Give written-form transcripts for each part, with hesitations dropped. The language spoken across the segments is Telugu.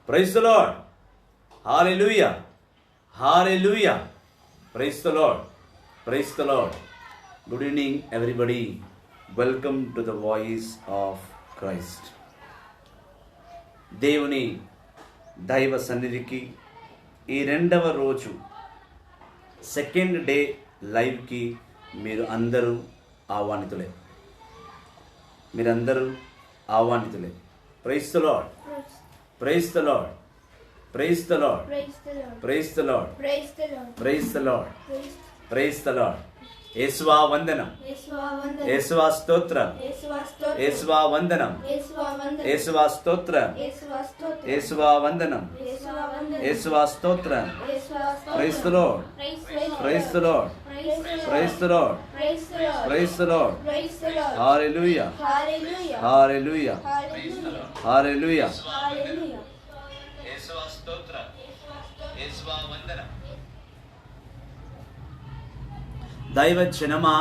Praise the lord. Hallelujah, hallelujah. Praise the lord, praise the lord. Good evening everybody. Welcome to the voice of Christ. దేవుని దైవ సన్నిధికి ఈ రెండవ రోజు సెకండ్ డే లైవ్కి మీరు అందరూ ఆహ్వానితులే. మీరందరూ ఆహ్వానితులే. Praise the lord, praise the lord, praise the lord, praise the lord, praise the lord, praise the Lord. యేసువా వందనం, యేసువా స్తోత్రం, యేసువా వందనం, యేసువా స్తోత్రం, యేసువా వందనం, యేసువా స్తోత్రం. Praise the lord, praise the lord, praise the lord, praise the lord. Hallelujah, hallelujah, hallelujah. యేసువా స్తోత్రం, యేసువా వందనం. దైవ జనమా,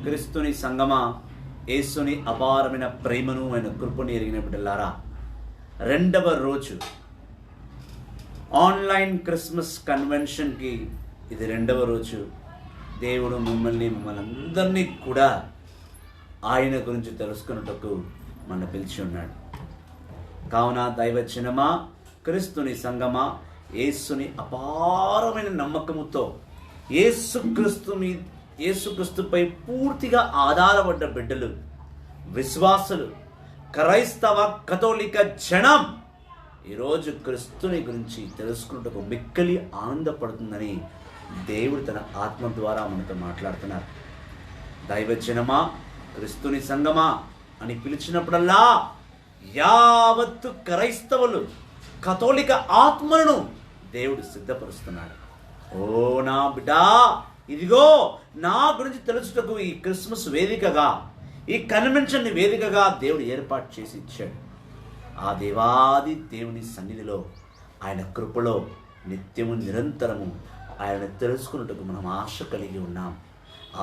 క్రీస్తుని సంగమా, యేసుని అపారమైన ప్రేమను ఆయన కృపను ఎరిగిన బిడ్డలారా, రెండవ రోజు ఆన్లైన్ క్రిస్మస్ కన్వెన్షన్కి ఇది రెండవ రోజు. దేవుడు మమ్మల్ని అందరినీ కూడా ఆయన గురించి తెలుసుకున్నట్టుకు మన పిలిచి ఉన్నాడు. కావున దైవ జనమా, క్రీస్తుని సంగమా, యేసుని అపారమైన నమ్మకముతో యేసుక్రీస్తుపై పూర్తిగా ఆధారపడ్డ బిడ్డలు, విశ్వాసులు, క్రైస్తవ కథోలిక జనం ఈరోజు క్రీస్తుని గురించి తెలుసుకున్నట్టుకు మిక్కిలి ఆనందపడుతుందని దేవుడు తన ఆత్మ ద్వారా మనతో మాట్లాడుతున్నారు. దైవజనమా, క్రీస్తుని సంగమా అని పిలిచినప్పుడల్లా యావత్తు క్రైస్తవులు, కథోలిక ఆత్మలను దేవుడు సిద్ధపరుస్తున్నాడు. ఓ నా బిడ్డా, ఇదిగో నా గురించి తెలుసుటకు ఈ క్రిస్మస్ వేదికగా, ఈ కన్వెన్షన్ వేదికగా దేవుడు ఏర్పాటు చేసి ఇచ్చాడు. ఆ దేవాది దేవుని సన్నిధిలో, ఆయన కృపలో నిత్యము నిరంతరము ఆయన తెలుసుకున్నట్టుకు మనం ఆశ కలిగి ఉన్నాం,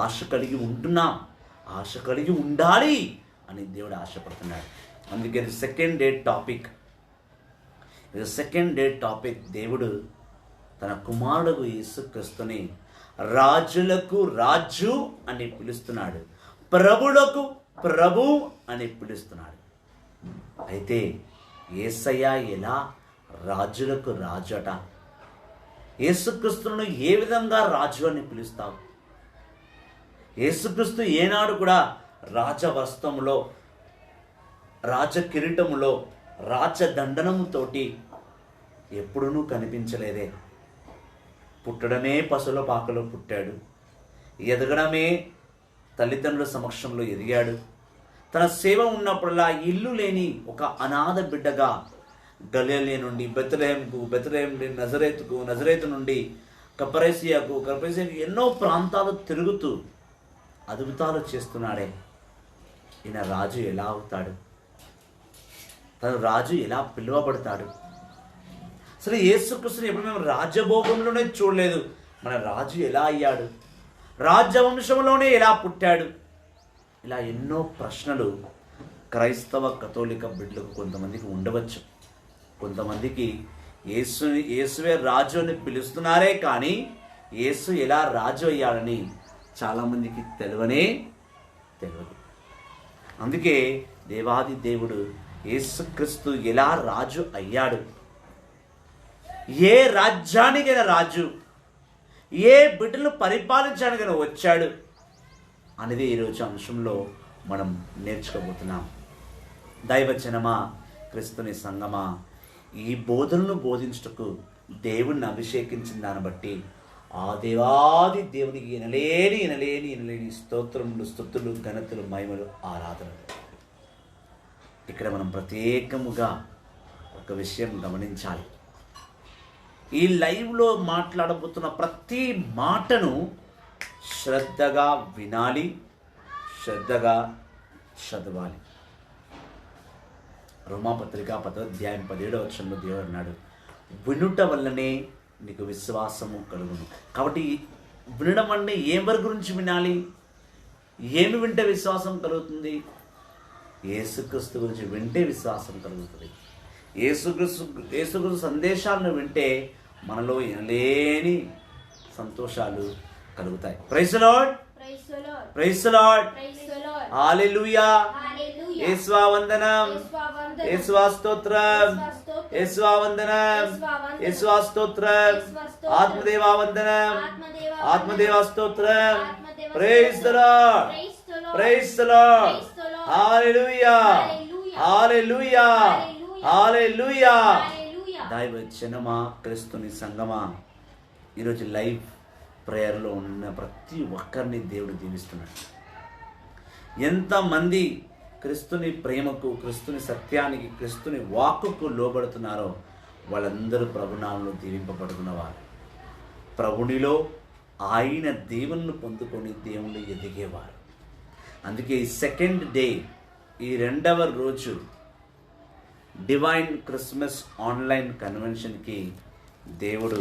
ఆశ కలిగి ఉంటున్నాం, ఆశ కలిగి ఉండాలి అని దేవుడు ఆశపడుతున్నాడు. అందుకే సెకండ్ డే టాపిక్ దేవుడు తన కుమారుడు యేసుక్రీస్తుని రాజులకు రాజు అని పిలుస్తున్నాడు, ప్రభులకు ప్రభు అని పిలుస్తున్నాడు. అయితే యేసయ్య ఎలా రాజులకు రాజు అట? యేసుక్రీస్తును ఏ విధంగా రాజు అని పిలుస్తావు? యేసుక్రీస్తు ఏనాడు కూడా రాజవస్త్రములో, రాజ కిరీటములో, రాజదండనముతోటి ఎప్పుడూ కనిపించలేదే. పుట్టడమే పశువుల పాకలో పుట్టాడు, ఎదగడమే తల్లిదండ్రుల సమక్షంలో ఎదిగాడు. తన సేవ ఉన్నప్పుడల్లా ఇల్లు లేని ఒక అనాథ బిడ్డగా గలిలయ నుండి బెత్లెహేము, నజరేతు నుండి కపరేసియాకు ఎన్నో ప్రాంతాలు తిరుగుతూ అద్భుతాలు చేస్తున్నాడే. ఈయన రాజు ఎలా అవుతాడు? తను రాజు ఎలా పిలువబడతాడు? అసలు యేసుక్రీస్తుని ఎప్పుడు మేము రాజభోగంలోనే చూడలేదు. మన రాజు ఎలా అయ్యాడు? రాజవంశంలోనే ఎలా పుట్టాడు? ఇలా ఎన్నో ప్రశ్నలు క్రైస్తవ కథోలిక బిడ్డలకు కొంతమందికి ఉండవచ్చు. కొంతమందికి యేసువే రాజు అని పిలుస్తున్నారే కానీ యేసు ఎలా రాజు అయ్యాడని చాలామందికి తెలియదు. అందుకే దేవాది దేవుడు యేసుక్రీస్తు ఎలా రాజు అయ్యాడు, ఏ రాజ్యానికైనా రాజు, ఏ బిడ్డలను పరిపాలించడానికైనా వచ్చాడు అనేది ఈరోజు అంశంలో మనం నేర్చుకోబోతున్నాం. దైవజనమా, క్రీస్తుని సంగమా, ఈ బోధనను బోధించుటకు దేవుణ్ణి అభిషేకించిన దాన్ని బట్టి ఆ దేవాది దేవునికి ఎనలేని స్తోత్రములు, స్తుతులు, ఘనతలు, మహిమలు, ఆరాధనలు. ఇక్కడ మనం ప్రత్యేకముగా ఒక విషయం గమనించాలి. ఈ లైవ్లో మాట్లాడబోతున్న ప్రతి మాటను శ్రద్ధగా వినాలి, శ్రద్ధగా చదవాలి. రోమాపత్రిక 10వ అధ్యాయం 17వ వచనంలో దేవుడు అన్నాడు, వినుట వల్లనే నీకు విశ్వాసము కలుగును. కాబట్టి వినడం అంటే ఎవరి గురించి వినాలి? ఏమి వింటే విశ్వాసం కలుగుతుంది? యేసుక్రీస్తు గురించి వింటే విశ్వాసం కలుగుతుంది. యేసుక్రీస్తు సందేశాలను వింటే మనలో ఎనలేని సంతోషాలు కలుగుతాయి. Praise the Lord, praise the Lord, hallelujah, యేసువా వందనం, యేసువా స్తోత్రం, యేసువా వందనం, యేసువా స్తోత్రం, ఆత్మదేవా వందనం, ఆత్మదేవా స్తోత్రం. Praise the Lord, praise the Lord, hallelujah, hallelujah, hallelujah. దైవ జనమా, క్రీస్తుని సంగమా, ఈరోజు లైవ్ ప్రేయర్లో ఉన్న ప్రతి ఒక్కరిని దేవుడు దీవిస్తున్నాడు. ఎంతమంది క్రీస్తుని ప్రేమకు, క్రీస్తుని సత్యానికి, క్రీస్తుని వాక్కుకు లోబడుతున్నారో వాళ్ళందరూ ప్రభునామంలో దీవింపబడుతున్నవారు. ప్రభునిలో ఆయన దేవుణ్ణి పొందుకొని దేవుణ్ణి ఎదిగేవారు. అందుకే ఈ సెకండ్ డే, ఈ 2వ రోజు డివైన్ క్రిస్మస్ ఆన్లైన్ కన్వెన్షన్కి దేవుడు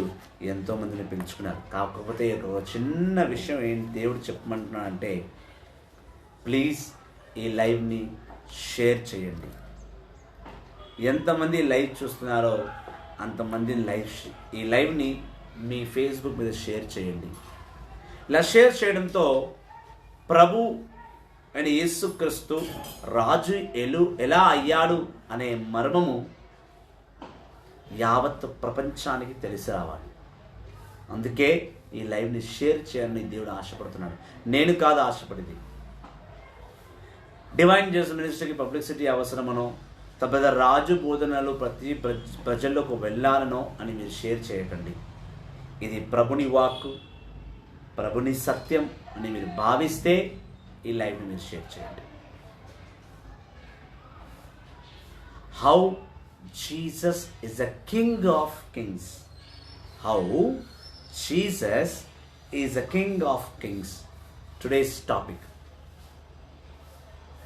ఎంతోమందిని పిలుచుకున్నారు. కాకపోతే ఒక చిన్న విషయం ఏంటి దేవుడు చెప్పమంటున్నాడంటే, ప్లీజ్ ఈ లైవ్ని షేర్ చేయండి. ఎంతమంది లైవ్ చూస్తున్నారో అంతమంది ఈ లైవ్ని మీ ఫేస్బుక్ మీద షేర్ చేయండి. ఇలా షేర్ చేయడంతో ప్రభు అయిన యేసుక్రీస్తు రాజు ఎలా అయ్యాడు అనే మర్మము యావత్ ప్రపంచానికి తెలిసి రావాలి. అందుకే ఈ లైవ్ని షేర్ చేయాలని దేవుడు ఆశపడుతున్నాడు. నేను కాదు ఆశపడేది. డివైన్ జేసస్ మినిస్ట్రీకి పబ్లిసిటీ అవసరమనో, తప్పద రాజు బోధనలు ప్రతి ప్రజల్లోకి వెళ్ళాలనో అని మీరు షేర్ చేయకండి. ఇది ప్రభుని వాక్కు, ప్రభుని సత్యం అని మీరు భావిస్తే ఈ లైవ్ని మీరు షేర్ చేయండి. How Jesus is the king of Kings. How Jesus is the king of Kings. Today's topic,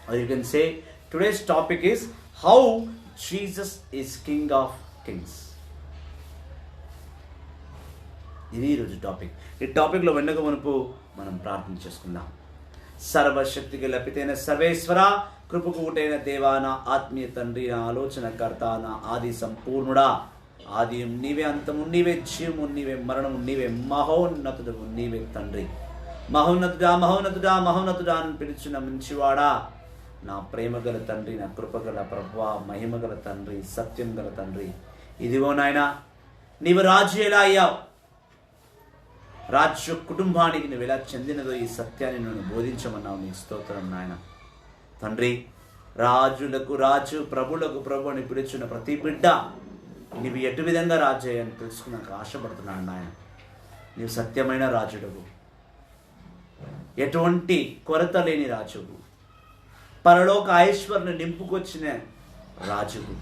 or you can say today's topic is how Jesus is king of kings. ఇది ఈరోజు టాపిక్. ఈ టాపిక్లో వెన్నక మునుపు మనం ప్రార్థన చేసుకుందాం. సర్వశక్తి గల పితైన సర్వేశ్వర, కృపకు ఊటైన దేవా, నా ఆత్మీయ తండ్రి, నా ఆలోచనకర్త, నా ఆది సంపూర్ణుడా, ఆది నీవే, అంతము నీవే, జీవము నీవే, మరణము నీవే, మహోన్నతుడు నీవే తండ్రి. మహోన్నతుడా, మహోన్నతుడా, మహోన్నతుడా అని పిలిచిన మంచివాడా, నా ప్రేమ గల తండ్రి, నా కృపగల ప్రభువా, మహిమ గల తండ్రి, సత్యం గల తండ్రి. ఇదిగో నాయన, నీవు రాజు ఎలా అయ్యావు, రాజ్య కుటుంబానికి నువ్వు ఎలా చెందినదో ఈ సత్యాన్ని నువ్వు బోధించమన్నావు. నీ స్తోత్రం నాయన. తండ్రి, రాజులకు రాజు, ప్రభులకు ప్రభు అని పిలుచున్న ప్రతి బిడ్డ నీవు ఎటు విధంగా రాజు అయ్యని తెలుసుకున్నాక ఆశపడుతున్నాను నాయన. నీవు సత్యమైన రాజుడవు, ఎటువంటి కొరత లేని రాజువు, పరలోక ఐశ్వర్యం నింపుకొచ్చిన రాజువు,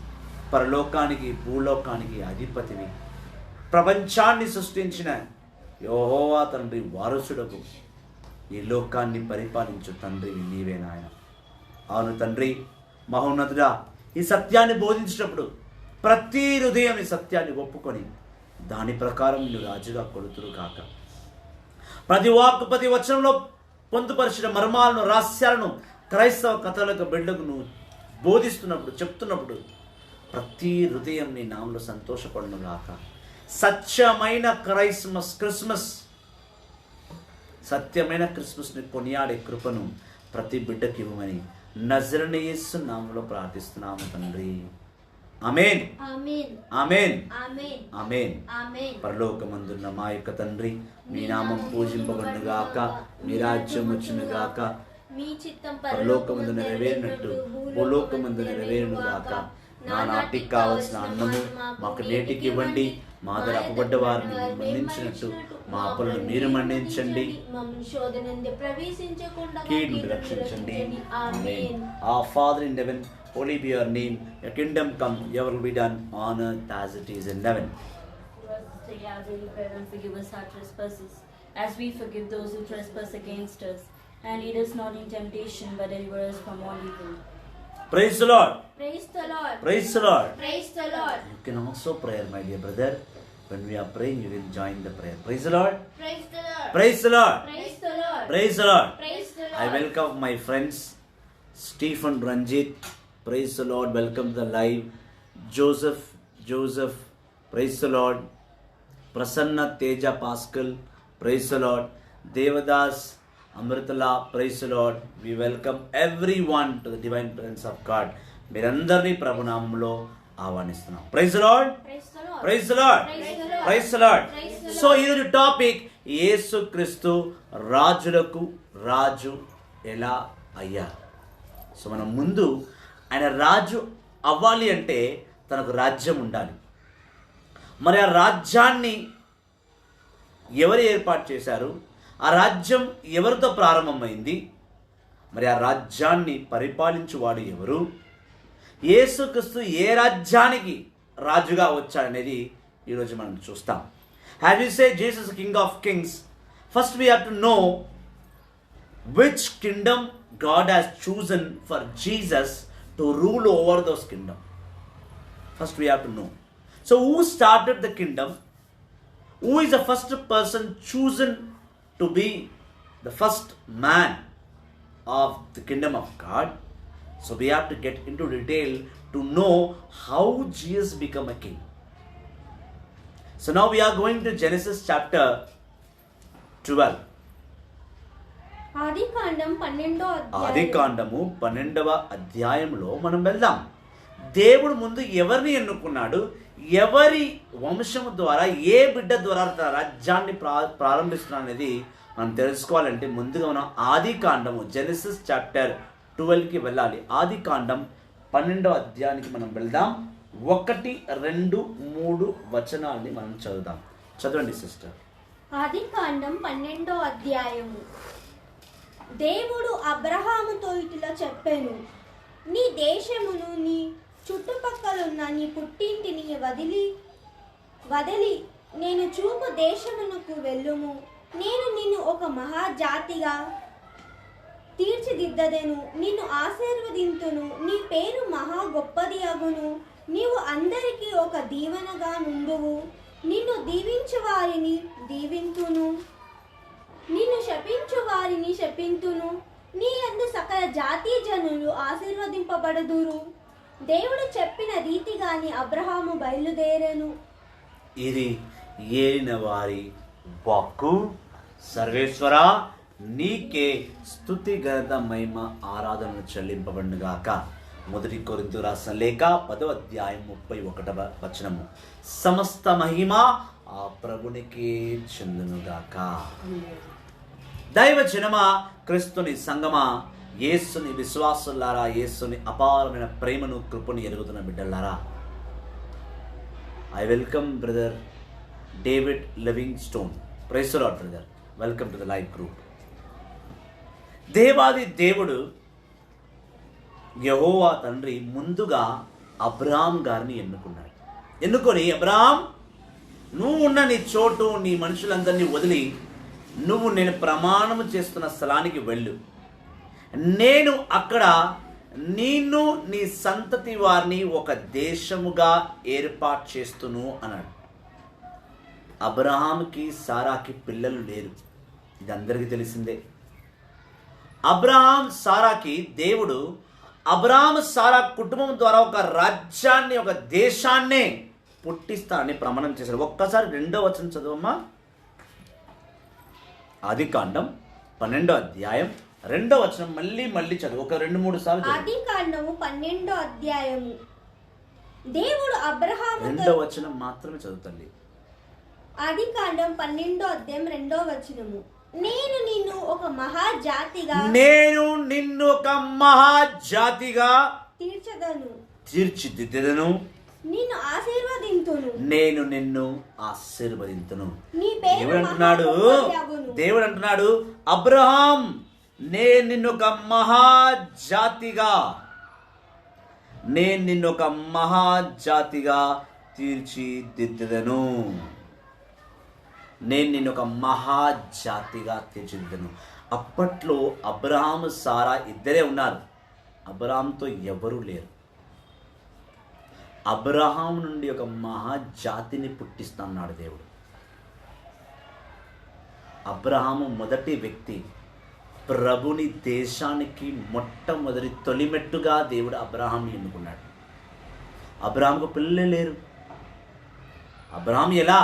పరలోకానికి భూలోకానికి అధిపతివి, ప్రపంచాన్ని సృష్టించిన యెహోవా తండ్రి వారసుడకు, ఈ లోకాన్ని పరిపాలించు తండ్రివి నీవే నాయన. అవును తండ్రి, మహోన్నతుడా, ఈ సత్యాన్ని బోధించినప్పుడు ప్రతి హృదయం ఈ సత్యాన్ని ఒప్పుకొని దాని ప్రకారం నువ్వు రాజుగా కొలుతురు కాక. ప్రతి వాక్కు, ప్రతి వచనంలో పొందుపరిచిన మర్మాలను, రహస్యాలను క్రైస్తవ కథలకు బిడ్డకు నువ్వు బోధిస్తున్నప్పుడు, చెప్తున్నప్పుడు ప్రతి హృదయం నీ నామంలో సంతోషపడును గాక. సత్యమైన క్రిస్మస్, సత్యమైన క్రిస్మస్ని కొనియాడే కృపను ప్రతి బిడ్డకి ఇవ్వమని నజరేయుడైన యేసు నామములో ప్రార్థిస్తున్నాము తండ్రి. ఆమేన్, ఆమేన్, ఆమేన్. పరలోకమందున్న మా యొక్క తండ్రి, మీ నామం పూజింపబడును గాక, మీ రాజ్యం వచ్చును గాక, పరలోకమందు నెరవేరినట్టు భూలోకమందు నెరవేరును గాక. నా నాటికి కావలసిన అన్నము మాకు నేటికి ఇవ్వండి, మా దగ్గర అప్పుబడ్డ వారిని మన్నించినట్టు మా అప్పులను మీరు మన్నించండి, కీడును రక్షించండి. ఆమేన్. Our Father in heaven, holy be your name, your kingdom come, your will be done on earth as it is in heaven. Forgive us our trespasses, as we forgive those who trespass against us, and lead us not in temptation, but deliver us from all evil. Praise the Lord. Praise the Lord. Praise the Lord. Praise the Lord. You can also pray, my dear brother. When we are praying, you will join the prayer. Praise the Lord. Praise the Lord. Praise the Lord. Praise the Lord. Praise the Lord. Praise the Lord. I welcome my friends Stephen Ranjit. Praise the Lord. Welcome to the live. Joseph, praise the Lord. Prasanna Teja Pascal, praise the Lord. Devadas Amritala, praise the Lord. We welcome everyone to the divine presence of God. మీరందరినీ ప్రభునామంలో ఆహ్వానిస్తున్నాం. Praise the lord, Praise the Lord. Praise the lord, Praise the Lord. Praise the lord. Praise the so Lord. ఈరోజు టాపిక్ యేసుక్రీస్తు రాజులకు రాజు ఎలా అయ్యారు. సో మనం ముందు ఆయన రాజు అవ్వాలి అంటే తనకు రాజ్యం ఉండాలి. మరి ఆ రాజ్యాన్ని ఎవరు ఏర్పాటు చేశారు, ఆ రాజ్యం ఎవరితో ప్రారంభమైంది, మరి ఆ రాజ్యాన్ని పరిపాలించువాడు ఎవరు, యేసుక్రీస్తు ఏ రాజ్యానికి రాజుగా వచ్చాడనేది ఈరోజు మనం చూస్తాం. Have you say Jesus king of Kings, first we have to know which kingdom God has chosen for Jesus to rule over those kingdom. First we have to know. So who started the kingdom? Who is the first person chosen to be the first man of the kingdom of God? So we have to get into detail to know how Jesus became a king. So now we are going to Genesis chapter 12. ఆది కాండము 12వ అధ్యాయంలో మనం వెళ్దాం. దేవుడు ముందు ఎవరిని ఎన్నుకున్నాడు, ఎవరి వంశము ద్వారా, ఏ బిడ్డ ద్వారా తన రాజ్యాన్ని ప్రారంభిస్తున్నాడు అనేది మనం తెలుసుకోవాలంటే ముందుగా మనం ఆది కాండము జెనసిస్ చాప్టర్ 12కి వెళ్ళాలి. ఆది కాండం 12వ అధ్యాయానికి మనం వెళ్దాం. 1, 2, 3 వచనాల్ని మనం చదువుదాం. చదవండి సిస్టర్. ఆది కాండం 12వ అధ్యాయము. దేవుడు అబ్రహాముతో ఇట్లా చెప్పాను, నీ దేశమును నీ చుట్టుపక్కలున్న నీ పుట్టింటిని వదిలి నేను చూపు దేశమునకు వెళ్ళుము. నేను నిన్ను ఒక మహాజాతిగా తీర్చిదిద్దదెను, నిన్ను ఆశీర్వదింతును, నీ పేరు మహా గొప్పది అగును, నీవు అందరికీ ఒక దీవెనగా నుండువు. నిన్ను దీవించు వారిని దీవింతును, నిన్ను శపించు వారిని శపింతును, నీ యందు సకల జాతి జనులు ఆశీర్వదింపబడుదురు. దేవుడు చెప్పిన రీతిగాని అబ్రహాము బయలుదేరెను. ఇది ఏలిన వారి వాక్కు. సర్వేశ్వర నీకే స్తుతి ఘనత మహిమ ఆరాధనలు చెల్లింపబడునుగాక. 1 కొరింథీయులకు రాసిన లేఖ 10వ అధ్యాయం 31వ వచనము. సమస్త మహిమ ఆ ప్రభునికి చెందునుగాక. దైవ జనమా, క్రీస్తుని సంగమా, యేసుని విశ్వాసులారా, యేసుని అపారమైన ప్రేమను కృపను ఎరుగుతున్న బిడ్డలారా, I welcome brother David Living Stone. Praise the lord brother, welcome to the live group. దేవాది దేవుడు యెహోవా తండ్రి ముందుగా అబ్రహాం గారిని ఎన్నుకొని, అబ్రహాం నువ్వు ఉన్న నీ చోటు, నీ మనుషులందరినీ వదిలి నువ్వు నేను ప్రమాణము చేస్తున్న స్థలానికి వెళ్ళు. నేను అక్కడ నిన్ను నీ సంతతి వారిని ఒక దేశముగా ఏర్పాటు చేస్తును అన్నాడు. అబ్రహాంకి సారాకి పిల్లలు లేరు, ఇది అందరికీ తెలిసిందే. అబ్రహాం సారాకి దేవుడు అబ్రహాం సారా కుటుంబం ద్వారా ఒక రాజ్యాన్ని, ఒక దేశాన్నే పుట్టిస్తానని ప్రమాణం చేశాడు. ఒక్కసారి 2వ వచనం చదువమ్మా. ఆది కాండం 12వ అధ్యాయం 2వ వచనం మళ్ళీ చదువు. ఒక 2-3 సార్లు. ఆది కాండము 12వ అధ్యాయము. దేవుడు అబ్రహాము 2వ వచనం మాత్రమే చదువుతండి. ఆది కాండం 12వ అధ్యాయం 2వ వచనము. నేను నిన్ను ఒక మహాజాతిగా తీర్చిదిద్దెదను, నిన్ను ఆశీర్వదింతును, నేను నిన్ను ఆశీర్వదింతును. దేవుడు అంటున్నాడు అబ్రహాం, నేను నిన్ను ఒక మహాజాతిగా తీర్చిదిద్దెదను. అప్పట్లో అబ్రహాము సారా ఇద్దరే ఉన్నారు. అబ్రహాంతో ఎవరూ లేరు. అబ్రహాం నుండి ఒక మహాజాతిని పుట్టిస్తున్నాడు దేవుడు. అబ్రహాము మొదటి వ్యక్తి. ప్రభుని దేశానికి మొట్టమొదటి తొలిమెట్టుగా దేవుడు అబ్రహాంని ఎన్నుకున్నాడు. అబ్రహాముకు పిల్లలే లేరు. అబ్రహాం ఎలా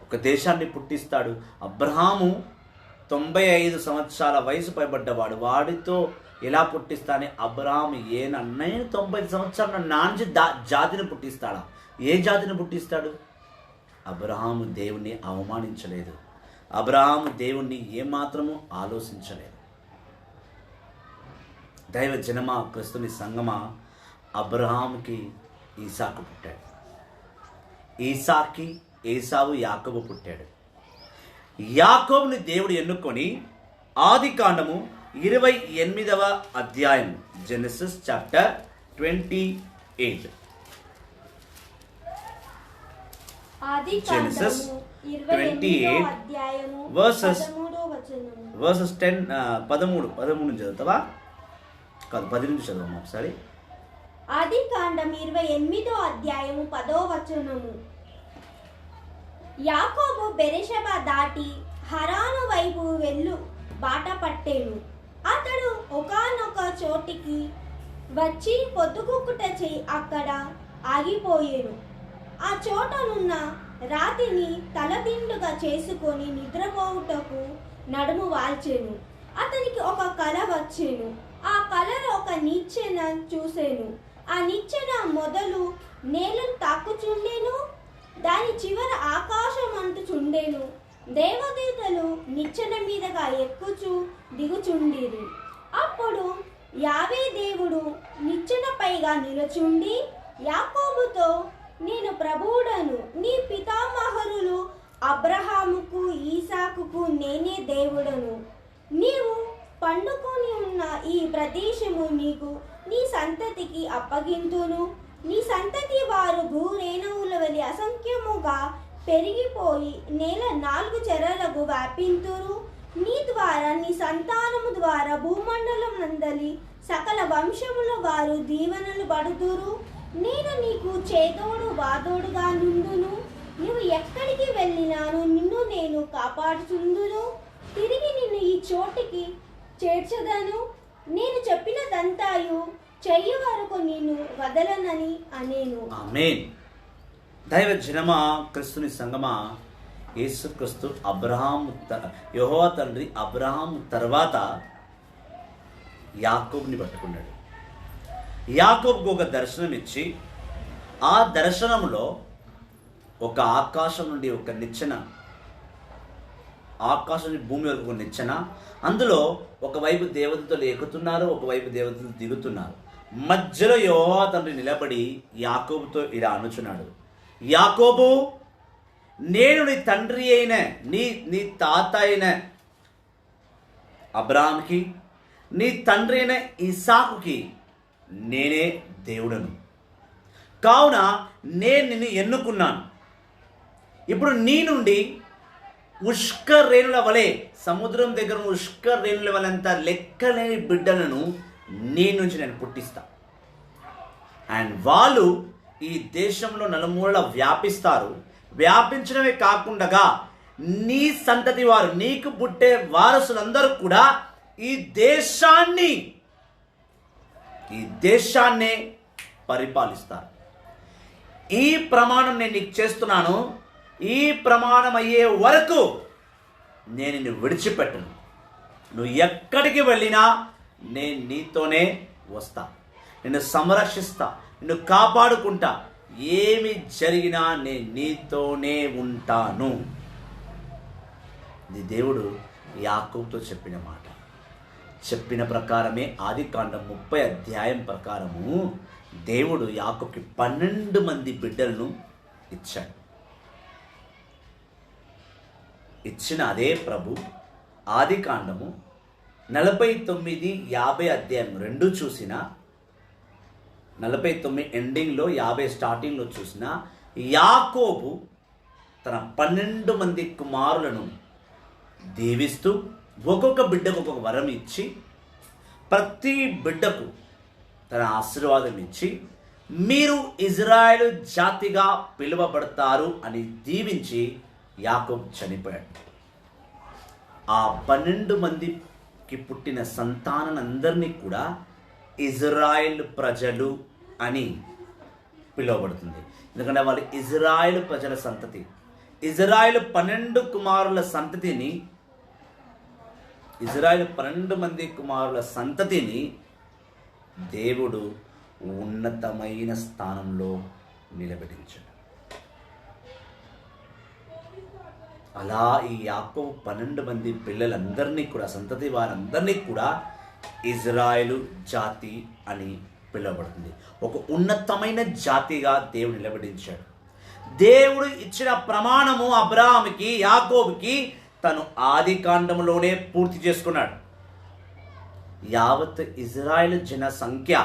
ఒక దేశాన్ని పుట్టిస్తాడు? అబ్రహాము 95 సంవత్సరాల వయసు పైబడ్డవాడు, వాడితో ఎలా పుట్టిస్తానే? అబ్రహాం నేను 95 సంవత్సరాల నాంచి జాతిని పుట్టిస్తాడా? ఏ జాతిని పుట్టిస్తాడు? అబ్రహాము దేవుణ్ణి అవమానించలేదు. అబ్రహాము దేవుణ్ణి ఏమాత్రము ఆలోచించలేదు. దైవ జనమా, క్రిస్తుని సంగమా, అబ్రహాముకి ఈసాకు పుట్టాడు. ఈసాకి ఏసావు యాకోబు పుట్టాడు. యాకోబుని దేవుడు ఎన్నుకొని ఆది కాండము 28వ అధ్యాయం, జెనసిస్ చాప్టర్ 28, జెనసిస్ 28 వర్సెస్ 13 చదువుతావా? కాదు, 10 నుంచి చదవమ్మా ఒకసారి. ఆది కాండం 28వ అధ్యాయము 10వ వచనము. యాకోబు బెరెషెబా దాటి హరాను వైపు వెళ్ళు బాట పట్టెను. అతడు ఒకానొక చోటికి వచ్చి పొద్దుగుక్కుట చేయి అక్కడ ఆగిపోయేను. ఆ చోటనున్న రాతిని తలదిండుగా చేసుకొని నిద్రపోవుటకు నడుము వాల్చెను. అతనికి ఒక కల వచ్చెను. ఆ కలలో ఒక నిచ్చెన చూసెను. ఆ నిచ్చెన మొదలు నేలను తాకుచుండెను, దాని చివర ఆకాశం అంటుచుండెను. దేవదూతలు నిచ్చెన మీదగా ఎక్కుచు దిగుచుండిరి. అప్పుడు యావే దేవుడు నిచ్చెన పైగా నిలుచుండి యాకోబుతో, నేను ప్రభువుడను, నీ పితామహరులు అబ్రహాముకు ఈసాకుకు నేనే దేవుడను. నీవు పండుకొని ఉన్న ఈ ప్రదేశము నీకు నీ సంతతికి అప్పగింతును. నీ సంతతి వారు భూరేణువుల వలె అసంఖ్యముగా పెరిగిపోయి నేల 4 చెరలకు వ్యాపింతురు. నీ ద్వారా నీ సంతానము ద్వారా భూమండలం నందలి సకల వంశముల వారు దీవెనలు పడుతురు. నేను నీకు చేదోడు వాదోడుగా నుండును. నీవు ఎక్కడికి వెళ్ళినాను నిన్ను నేను కాపాడుచుందును. తిరిగి నిన్ను ఈ చోటికి చేర్చదను. నేను చెప్పినదంతాయు చెయ్యి వరకు నిన్ను వదలనని అనేను. ఆమేన్. దైవ జనమా, క్రిస్తుని సంగమా, యేసుక్రీస్తు యెహోవా తండ్రి అబ్రహాం తర్వాత యాకోబుని పట్టుకున్నాడు. యాకోబుకు ఒక దర్శనం ఇచ్చి, ఆ దర్శనంలో ఒక ఆకాశం నుండి ఒక నిచ్చెన, ఆకాశం నుండి భూమి వరకు ఒక నిచ్చెన, అందులో ఒకవైపు దేవతలు ఎక్కుతున్నారు, ఒకవైపు దేవతలు దిగుతున్నారు. మధ్యలో యెహోవా తండ్రి నిలబడి యాకోబుతో ఇలా అనుచున్నాడు, యాకోబు, నేను నీ తండ్రి అయిన నీ తాత అయిన అబ్రహాంకి, నీ తండ్రి అయిన ఇస్సాకుకి నేనే దేవుడను. కావున నేను నిన్ను ఎన్నుకున్నాను. ఇప్పుడు నీ నుండి ఉష్కరేణుల వలె, సముద్రం దగ్గర ఉష్కరేణుల వలెంత లెక్కలేని బిడ్డలను నీ నుంచి నేను పుట్టిస్తా. అండ్ వాళ్ళు ఈ దేశంలో నలుమూలలా వ్యాపిస్తారు. వ్యాపించడమే కాకుండా నీ సంతతి వారు, నీకు పుట్టే వారసులందరూ కూడా ఈ దేశాన్నే పరిపాలిస్తారు. ఈ ప్రమాణం నేను నీకు చేస్తున్నాను. ఈ ప్రమాణం అయ్యే వరకు నేను నిన్ను విడిచిపెట్టను. నువ్వు ఎక్కడికి వెళ్ళినా నేను నీతోనే వస్తా, నిన్ను సంరక్షిస్తా, నిన్ను కాపాడుకుంటా. ఏమి జరిగినా నేను నీతోనే ఉంటాను. ఇది దేవుడు యాకోబుతో చెప్పిన మాట. చెప్పిన ప్రకారమే ఆది కాండం 30 అధ్యాయం ప్రకారము దేవుడు యాకోబుకి 12 మంది బిడ్డలను ఇచ్చాడు. ఇచ్చిన అదే ప్రభు ఆది కాండము 49, 50 అధ్యాయం రెండు చూసిన, 49 ఎండింగ్లో 50 స్టార్టింగ్లో చూసిన యాకోబు తన 12 మంది కుమారులను దీవిస్తూ ఒక్కొక్క బిడ్డకు ఒక్కొక్క వరం ఇచ్చి, ప్రతి బిడ్డకు తన ఆశీర్వాదం ఇచ్చి, మీరు ఇజ్రాయేలు జాతిగా పిలువబడతారు అని దీవించి యాకోబు చనిపోయాడు. ఆ 12 మందికి పుట్టిన సంతానాలందరినీ కూడా ఇజ్రాయేల్ ప్రజలు అని పిలువబడుతుంది. ఎందుకంటే వాళ్ళు ఇజ్రాయేలు ప్రజల సంతతి. ఇజ్రాయేలు 12 కుమారుల సంతతిని, ఇజ్రాయేలు 12 మంది కుమారుల సంతతిని దేవుడు ఉన్నతమైన స్థానంలో నిలబెట్టించాడు. అలా ఈ యాకోబు 12 మంది పిల్లలందరినీ కూడా, సంతతి వారందరినీ కూడా ఇజ్రాయేలు జాతి అని పిలువబడుతుంది. ఒక ఉన్నతమైన జాతిగా దేవుడు నిలబెట్టించాడు. దేవుడు ఇచ్చిన ప్రమాణము అబ్రాహాముకి, యాకోబుకి తను ఆది కాండంలోనే పూర్తి చేసుకున్నాడు. యావత్ ఇజ్రాయేల్ జన సంఖ్య,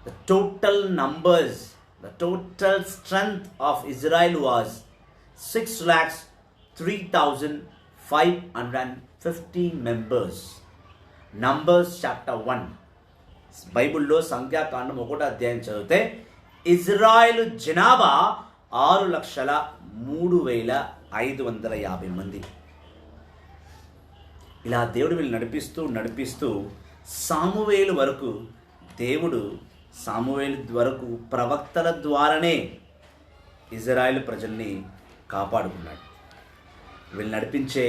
the total numbers, the total strength of Israel was 6,03,550 members. Numbers chapter 1. బైబిల్లో సంఖ్యాకాండం 1వ అధ్యాయం చదివితే ఇజ్రాయేల్ జనాభా 6,03,550 మంది. ఇలా దేవుడు వీళ్ళు నడిపిస్తూ సామువేలు వరకు, దేవుడు సామువేలు వరకు ప్రవక్తల ద్వారానే ఇజ్రాయేల్ ప్రజల్ని కాపాడుకున్నాడు. వీళ్ళు నడిపించే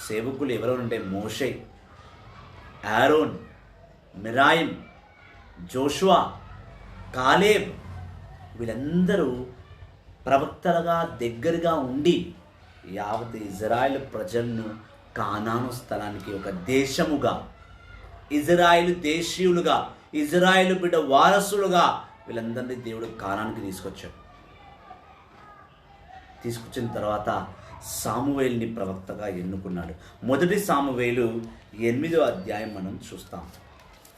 సేవకులు ఎవరెవరంటే మోషే, ఆరోన్, మిరాయిం, జోషువా, కాలేబ్, వీళ్ళందరూ ప్రవక్తలుగా దగ్గరగా ఉండి యావత్ ఇజ్రాయేల్ ప్రజలను కానాను స్థలానికి ఒక దేశముగా, ఇజ్రాయేలు దేశీయులుగా, ఇజ్రాయేలు బిడ్డ వారసులుగా వీళ్ళందరినీ దేవుడు కానానికి తీసుకొచ్చిన తర్వాత సామువేలుని ప్రవక్తగా ఎన్నుకున్నాడు. మొదటి సామువేలు 8వ అధ్యాయం మనం చూస్తాం.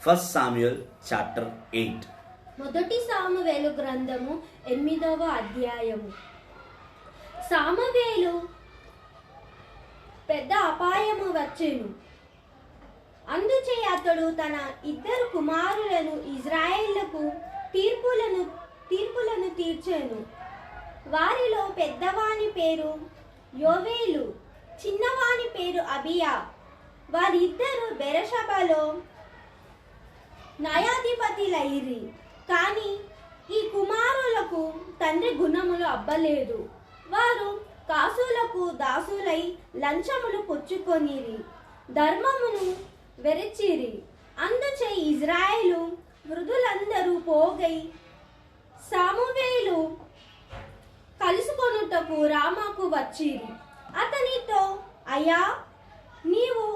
1 Samuel chapter 8. మొదటి సామువేలు గ్రంథము 8వ అధ్యాయము. సామువేలు పెద్ద అపాయము వచ్చెను. అందుచే అతడు తన 2 కుమారులను ఇజ్రాయేలుకు తీర్పులను తీర్చెను. వారిలో పెద్దవాని పేరు యోవేలు, చిన్నవాని పేరు అబియా. వారిద్దరు బెరషబలో న్యాయాధిపతులైరి. కానీ ఈ కుమారులకు తండ్రి గుణములు అబ్బలేదు. వారు కాసులకు దాసులై లంచములు పుచ్చుకొనిరి, ధర్మమును వెరచిరి. అందుచే ఇజ్రాయేలు వృద్ధులందరూ పోగై సామువేలు కలుసుకొనుటకు రామాకు వచ్చిరి. అతనితో, అయ్యా, నీవు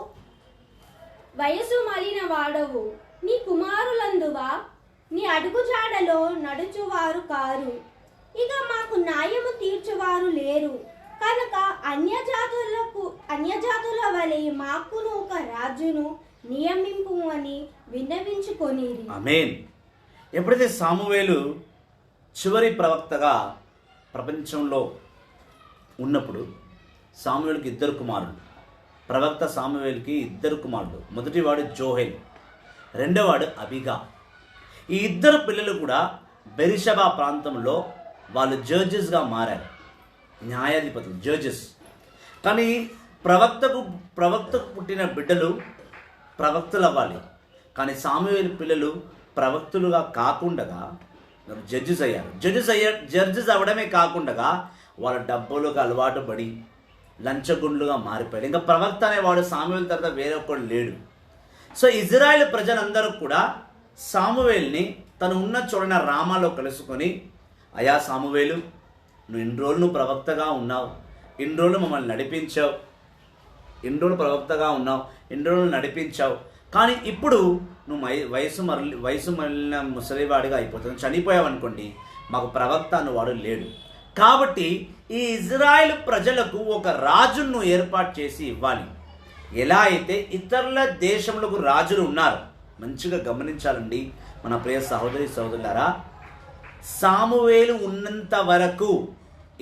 వయసు మలిన వాడవు, నీ కుమారులందువా నీ అడుగుజాడలో నడుచువారు కారు. ఇక మాకు న్యాయము తీర్చువారు లేరు కనుక అన్యజాతుల వలె మాకును ఒక రాజును నియమింపు అని విన్నవించుకొనిరి. ఆమేన్. ఎప్పుడైతే సామువేలు చివరి ప్రవక్తగా ప్రపంచంలో ఉన్నప్పుడు సామువేలుకి 2 కుమారులు. ప్రవక్త సామువేలుకి 2 కుమారులు. మొదటివాడు జోహెల్, రెండోవాడు అబిగా. ఈ 2 పిల్లలు కూడా బెరిషబా ప్రాంతంలో వాళ్ళు జడ్జెస్గా మారారు, న్యాయాధిపతులు, జడ్జెస్. కానీ ప్రవక్తకు పుట్టిన బిడ్డలు ప్రవక్తలు అవ్వాలి. కానీ సామువేలు పిల్లలు ప్రవక్తులుగా కాకుండా జడ్జెస్ అయ్యారు. జడ్జెస్ అవ్వడమే కాకుండా వాళ్ళ డబ్బులకు అలవాటు పడి లంచగుండ్లుగా మారిపోయారు. ఇంకా ప్రవక్త అనేవాడు సామువేలు తర్వాత వేరే ఒకడు లేడు. సో ఇజ్రాయేల్ ప్రజలందరూ కూడా సామువేల్ని తను ఉన్న చోటన రామాలో కలుసుకొని, అయా సామువేలు, నువ్వు ఇన్ని రోజులు ప్రవక్తగా ఉన్నావు, ఇన్ని రోజులు మమ్మల్ని నడిపించావు, ఇన్ని రోజులు ప్రవక్తగా ఉన్నావు, ఇన్ని రోజులు నడిపించావు, కానీ ఇప్పుడు నువ్వు వయసు మళ్ళిన ముసలివాడిగా అయిపోతుంది, చనిపోయావు అనుకోండి, మాకు ప్రవక్త అన్నవాడు లేడు. కాబట్టి ఈ ఇజ్రాయెల్ ప్రజలకు ఒక రాజును ఏర్పాటు చేసి ఇవ్వాలి. ఎలా అయితే ఇతరుల దేశములకు రాజులు ఉన్నారు. మంచిగా గమనించాలండి మన ప్రియ సహోదరి సహోదరులారా, సామువేలు ఉన్నంత వరకు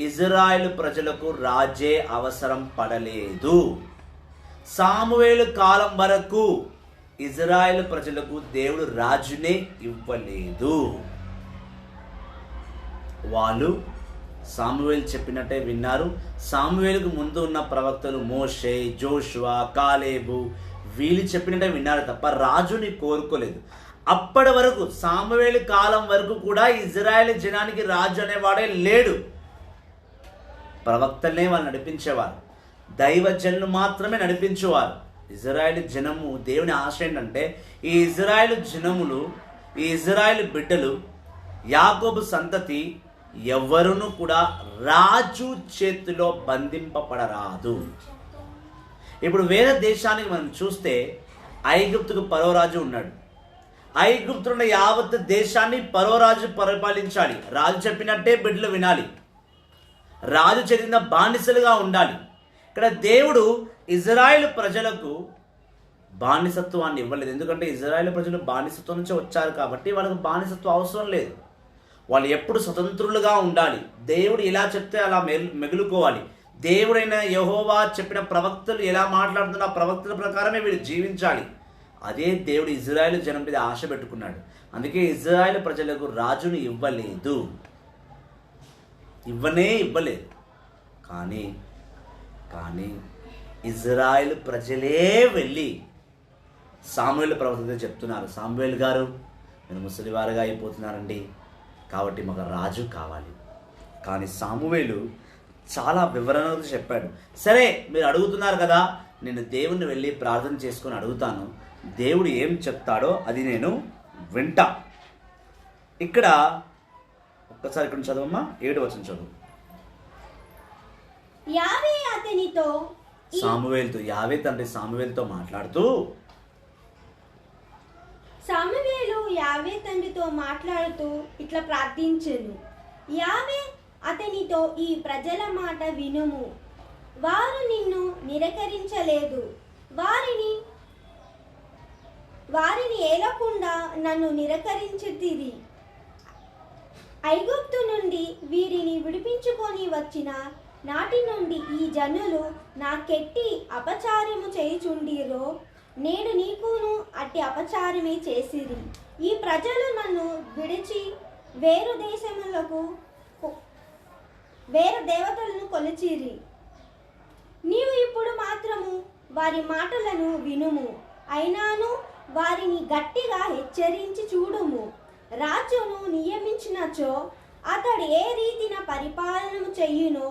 ఇజ్రాయెల్ ప్రజలకు రాజే అవసరం పడలేదు. సామువేలు కాలం వరకు ఇజ్రాయెల్ ప్రజలకు దేవుడు రాజునే ఇవ్వలేదు. వాళ్ళు సామువేలు చెప్పినట్టే విన్నారు. సామువేలుకు ముందు ఉన్న ప్రవక్తలు మోషే, జోషువా, కాలేబు వీళ్ళు చెప్పినట్టే విన్నారు తప్ప రాజుని కోరుకోలేదు. అప్పటి వరకు సామువేలు కాలం వరకు కూడా ఇజ్రాయెల్ జనానికి రాజు అనేవాడే లేడు. ప్రవక్తలనే వాళ్ళు నడిపించేవారు, దైవజనులు మాత్రమే నడిపించేవారు. ఇజ్రాయెల్ జనము దేవుని ఆశ ఏంటంటే ఈ ఇజ్రాయెల్ జనములు, ఈ ఇజ్రాయెల్ బిడ్డలు, యాకోబు సంతతి ఎవరును కూడా రాజు చేతిలో బంధింపబడరాదు. ఇప్పుడు వేరే దేశానికి మనం చూస్తే ఐగుప్తుకు ఫరో రాజు ఉన్నాడు. ఐగుప్తున్న యావత్ దేశాన్ని ఫరో రాజు పరిపాలించాలి. రాజు చెప్పినట్టే బిడ్డలు వినాలి, రాజు చెందిన బానిసలుగా ఉండాలి. ఇక్కడ దేవుడు ఇజ్రాయెల్ ప్రజలకు బానిసత్వాన్ని ఇవ్వలేదు. ఎందుకంటే ఇజ్రాయెల్ ప్రజలు బానిసత్వం నుంచి వచ్చారు కాబట్టి వాళ్ళకు బానిసత్వం అవసరం లేదు. వాళ్ళు ఎప్పుడు స్వతంత్రులుగా ఉండాలి. దేవుడు ఎలా చెప్తే అలా మెగులుకోవాలి. దేవుడైన యెహోవా చెప్పిన ప్రవక్తలు ఎలా మాట్లాడుతున్న ఆ ప్రవక్తల ప్రకారమే వీళ్ళు జీవించాలి. అదే దేవుడు ఇజ్రాయెల్ జనం మీద ఆశ పెట్టుకున్నాడు. అందుకే ఇజ్రాయెల్ ప్రజలకు రాజును ఇవ్వలేదు, ఇవ్వలేదు. కానీ ఇజ్రాయెల్ ప్రజలే వెళ్ళి సామువేలు ప్రవక్తతో చెప్తున్నారు, సామువేలు గారు మీరు ముసలివారుగా అయిపోతున్నారండి, కాబట్టి మాకు రాజు కావాలి. కానీ సామువేలు చాలా వివరణతో చెప్పాడు. సరే మీరు అడుగుతున్నారు కదా, నేను దేవుణ్ణి వెళ్ళి ప్రార్థన చేసుకొని అడుగుతాను, దేవుడు ఏం చెప్తాడో అది నేను వింటా. ఇక్కడ ఒక్కసారి ఇక్కడ చదవమ్మా, 7వ వచనం చదువు. యావే అతనితో, సామువేలుతో, యావే తండ్రి సామువేలుతో మాట్లాడుతూ, సామువేలు యావే తండ్రితో మాట్లాడుతూ ఇట్లా ప్రార్థించెను. యావే అతనితో, ఈ ప్రజల మాట వినుము, వారు నిన్ను నిరాకరించలేదు, వారిని ఏలకుండా నన్ను నిరాకరించితిరి. ఐగుప్తు నుండి వీరిని విడిపించుకొని వచ్చిన నాటి నుండి ఈ జనులు నాకెట్టి అపచారము చేయుచుండిరో, నేడు నీకును అట్టి అపచారమే చేసిరి. ఈ ప్రజలు నన్ను విడిచి వేరు దేశములకు వేరు దేవతలను కొలిచిరి. నీవు ఇప్పుడు మాత్రము వారి మాటలను వినుము, అయినాను వారిని గట్టిగా హెచ్చరించి చూడుము. రాజును నియమించినచో అతడు ఏ రీతిన పరిపాలన చెయ్యునో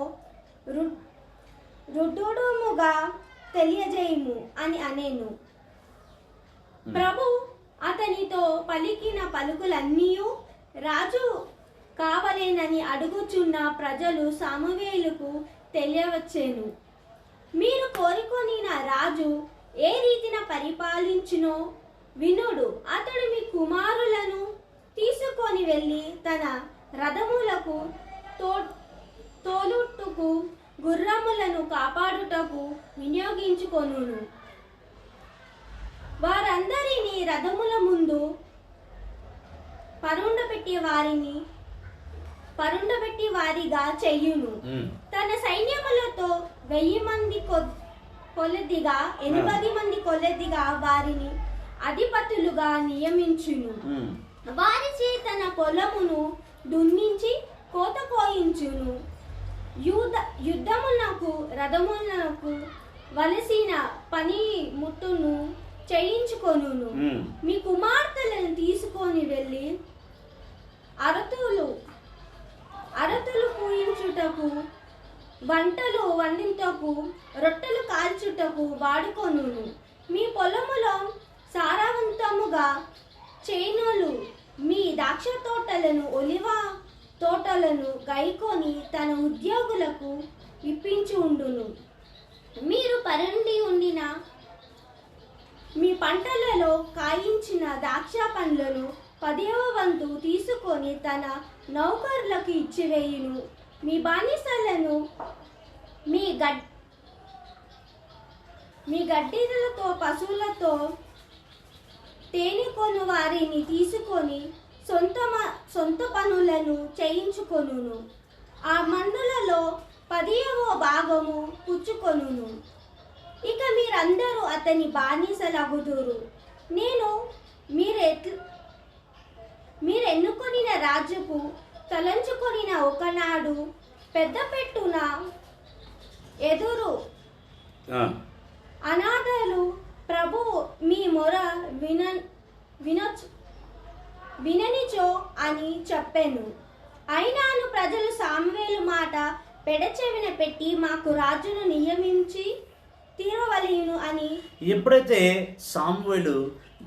రుడుముగా తెలియజేయుము అని అనేను. ప్రభు అతనితో పలికిన పలుకులన్నీయు రాజు కావలేనని అడుగుచున్న ప్రజలు సామువేలుకు తెలియవచ్చెను. మీరు కోరుకొనిన రాజు ఏ రీతిన పరిపాలించునో వినుడు. అతడు మీ కుమారులను తీసుకొని వెళ్ళి తన రథములకు తోలుటకు గుర్రములను కాపాడుటకు వినియోగించుకొనును. వారందరినీ రథముల ముందు పరుండబెట్టి వారిగా చెయ్యును. తన సైన్యములతో 1000 మంది కొలదిగా 8 మంది కొలదిగా వారిని అధిపతులుగా నియమించును. వారిచే తన పొలమును దున్నించి కోత కోయించును. యుద్ధమునకు రథములకు వలసిన పని ముట్టును చేయించుకొనును. మీ కుమార్తెలను తీసుకొని వెళ్ళి అరతులు పూయించుటకు, వంటలు వండింటకు, రొట్టెలు కాల్చుటకు వాడుకొనును. మీ పొలములో సారవంతముగా చేనులు, మీ ద్రాక్ష తోటలను, ఒలివ తోటలను గైకొని తన ఉద్యోగులకు ఇప్పించి ఉండును. మీరు పరుండి ఉండిన మీ పంటలలో కాయించిన ద్రాక్ష పండ్లను 10వ వంతు తీసుకొని తన నౌకర్లకు ఇచ్చివేయును. మీ బానిసలను మీ గడ్డిలతో పశువులతో తేనెకొను వారిని తీసుకొని సొంత పనులను చేయించుకొనును. ఆ మందులలో 10వ భాగము పుచ్చుకొనును. ఇక మీరందరూ అతని బానిసలగుదురు. నేను మీరెన్నుకొనిన రాజుకు తలంచుకొనిన ఒకనాడు పెద్ద పెట్టున ఎదురు అనాథలు, ప్రభు మీ మొర విననిచో అని చెప్పెను. అయినాను ప్రజలు సామువేలు మాట పెడచెవిన పెట్టి మాకు రాజును నియమించి తీరవలెను అని. ఎప్పుడైతే సామువేలు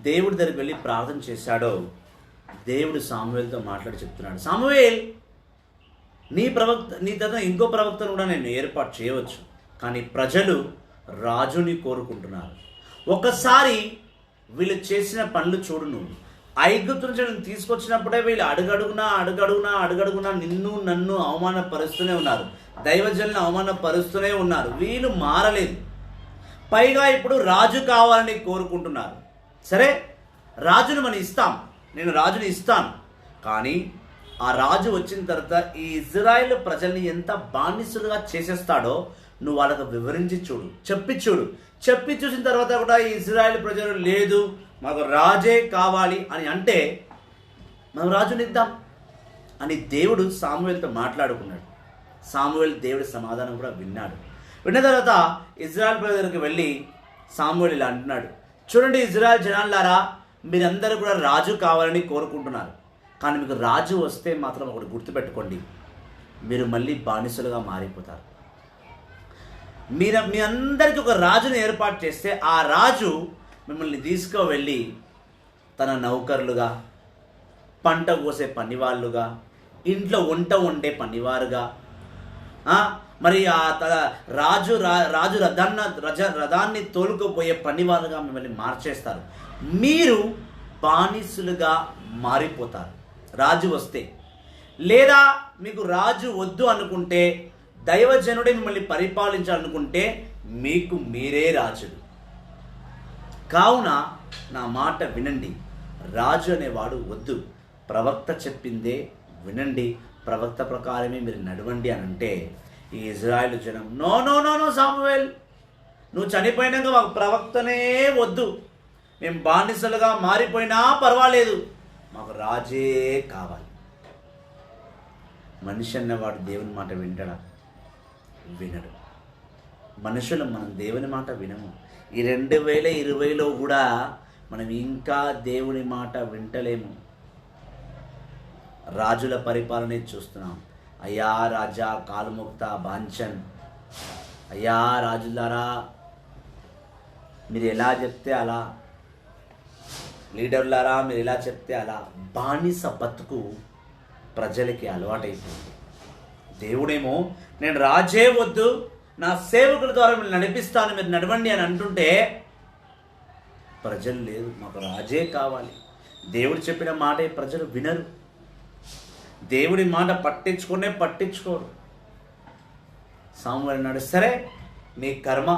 దేవుడి దగ్గరికి వెళ్ళి ప్రార్థన చేశాడో దేవుడు సామువేలుతో మాట్లాడి చెప్తున్నాడు, సామువేల్, నీ తర్వాత ఇంకో ప్రవక్తను కూడా నేను ఏర్పాటు చేయవచ్చు, కానీ ప్రజలు రాజుని కోరుకుంటున్నారు. ఒకసారి వీళ్ళు చేసిన పనులు చూడు. నువ్వు ఐగుప్తు నుంచి నేను తీసుకొచ్చినప్పుడే వీళ్ళు అడుగడుగునా నిన్ను నన్ను అవమానపరుస్తూనే ఉన్నారు, దైవజనులను అవమానపరుస్తూనే ఉన్నారు. వీళ్ళు మారలేదు. పైగా ఇప్పుడు రాజు కావాలని కోరుకుంటున్నారు. సరే, రాజును నేను రాజుని ఇస్తాను, కానీ ఆ రాజు వచ్చిన తర్వాత ఈ ఇజ్రాయెల్ ప్రజల్ని ఎంత బానిసలుగా చేసేస్తాడో నువ్వు వాళ్ళకు వివరించి చూడు, చెప్పి చూసిన తర్వాత కూడా ఈ ఇజ్రాయెల్ ప్రజలు లేదు మాకు రాజే కావాలి అని అంటే మనం రాజుని ఇద్దాం అని దేవుడు సామువేలుతో మాట్లాడుకున్నాడు. సామువేలు దేవుడి సమాధానం కూడా విన్నాడు. విన్న తర్వాత ఇజ్రాయెల్ ప్రజల దగ్గరికి వెళ్ళి సామువేలు ఇలా అంటున్నాడు, చూడండి ఇజ్రాయెల్ జనాలారా, మీరందరూ కూడా రాజు కావాలని కోరుకుంటున్నారు, కానీ మీకు రాజు వస్తే మాత్రం ఒకటి గుర్తుపెట్టుకోండి, మీరు మళ్ళీ బానిసలుగా మారిపోతారు. మీ అందరికీ ఒక రాజుని ఏర్పాటు చేస్తే ఆ రాజు మిమ్మల్ని తీసుకువెళ్ళి తన నౌకర్లుగా, పంట కోసే పనివాళ్ళుగా, ఇంట్లో వంట వండే పనివారుగా, మరి ఆ రాజు రథాన్ని తోలుకుపోయే పనివారుగా మిమ్మల్ని మార్చేస్తారు. మీరు బానిసులుగా మారిపోతారు రాజు వస్తే. లేదా మీకు రాజు వద్దు అనుకుంటే, దైవజనుడే మిమ్మల్ని పరిపాలించాలనుకుంటే మీకు మీరే రాజులు. కావున నా మాట వినండి, రాజు అనేవాడు వద్దు, ప్రవక్త చెప్పిందే వినండి, ప్రవక్త ప్రకారమే మీరు నడవండి అని అంటే ఈ ఇజ్రాయెల్ జనం no no no no Samuel, నువ్వు చనిపోయినాక మాకు ప్రవక్తనే వద్దు, మేము బానిసలుగా మారిపోయినా పర్వాలేదు, మాకు రాజే కావాలి. మనిషి అన్నవాడు దేవుని మాట వింటాడా? వినడు. మనం దేవుని మాట వినము. ఈ 2020లో కూడా మనం ఇంకా దేవుని మాట వింటలేము. రాజుల పరిపాలనే చూస్తున్నాం. అయ్యా రాజా కాలుముక్త బాంచన్, అయ్యా రాజులారా మీరు ఎలా చెప్తే అలా, లీడర్లారా మీరు ఎలా చెప్తే అలా. బానిస బతుకు ప్రజలకి అలవాటైపోయింది. దేవుడేమో నేను రాజే వద్దు, నా సేవకుల ద్వారా మీరు నడిపిస్తాను, మీరు నడవండి అని అంటుంటే ప్రజలు లేదు, మాకు రాజే కావాలి. దేవుడు చెప్పిన మాట ప్రజలు వినరు. దేవుడి మాట పట్టించుకోరు. సామువేలు అన్నాడు, సరే మీ కర్మ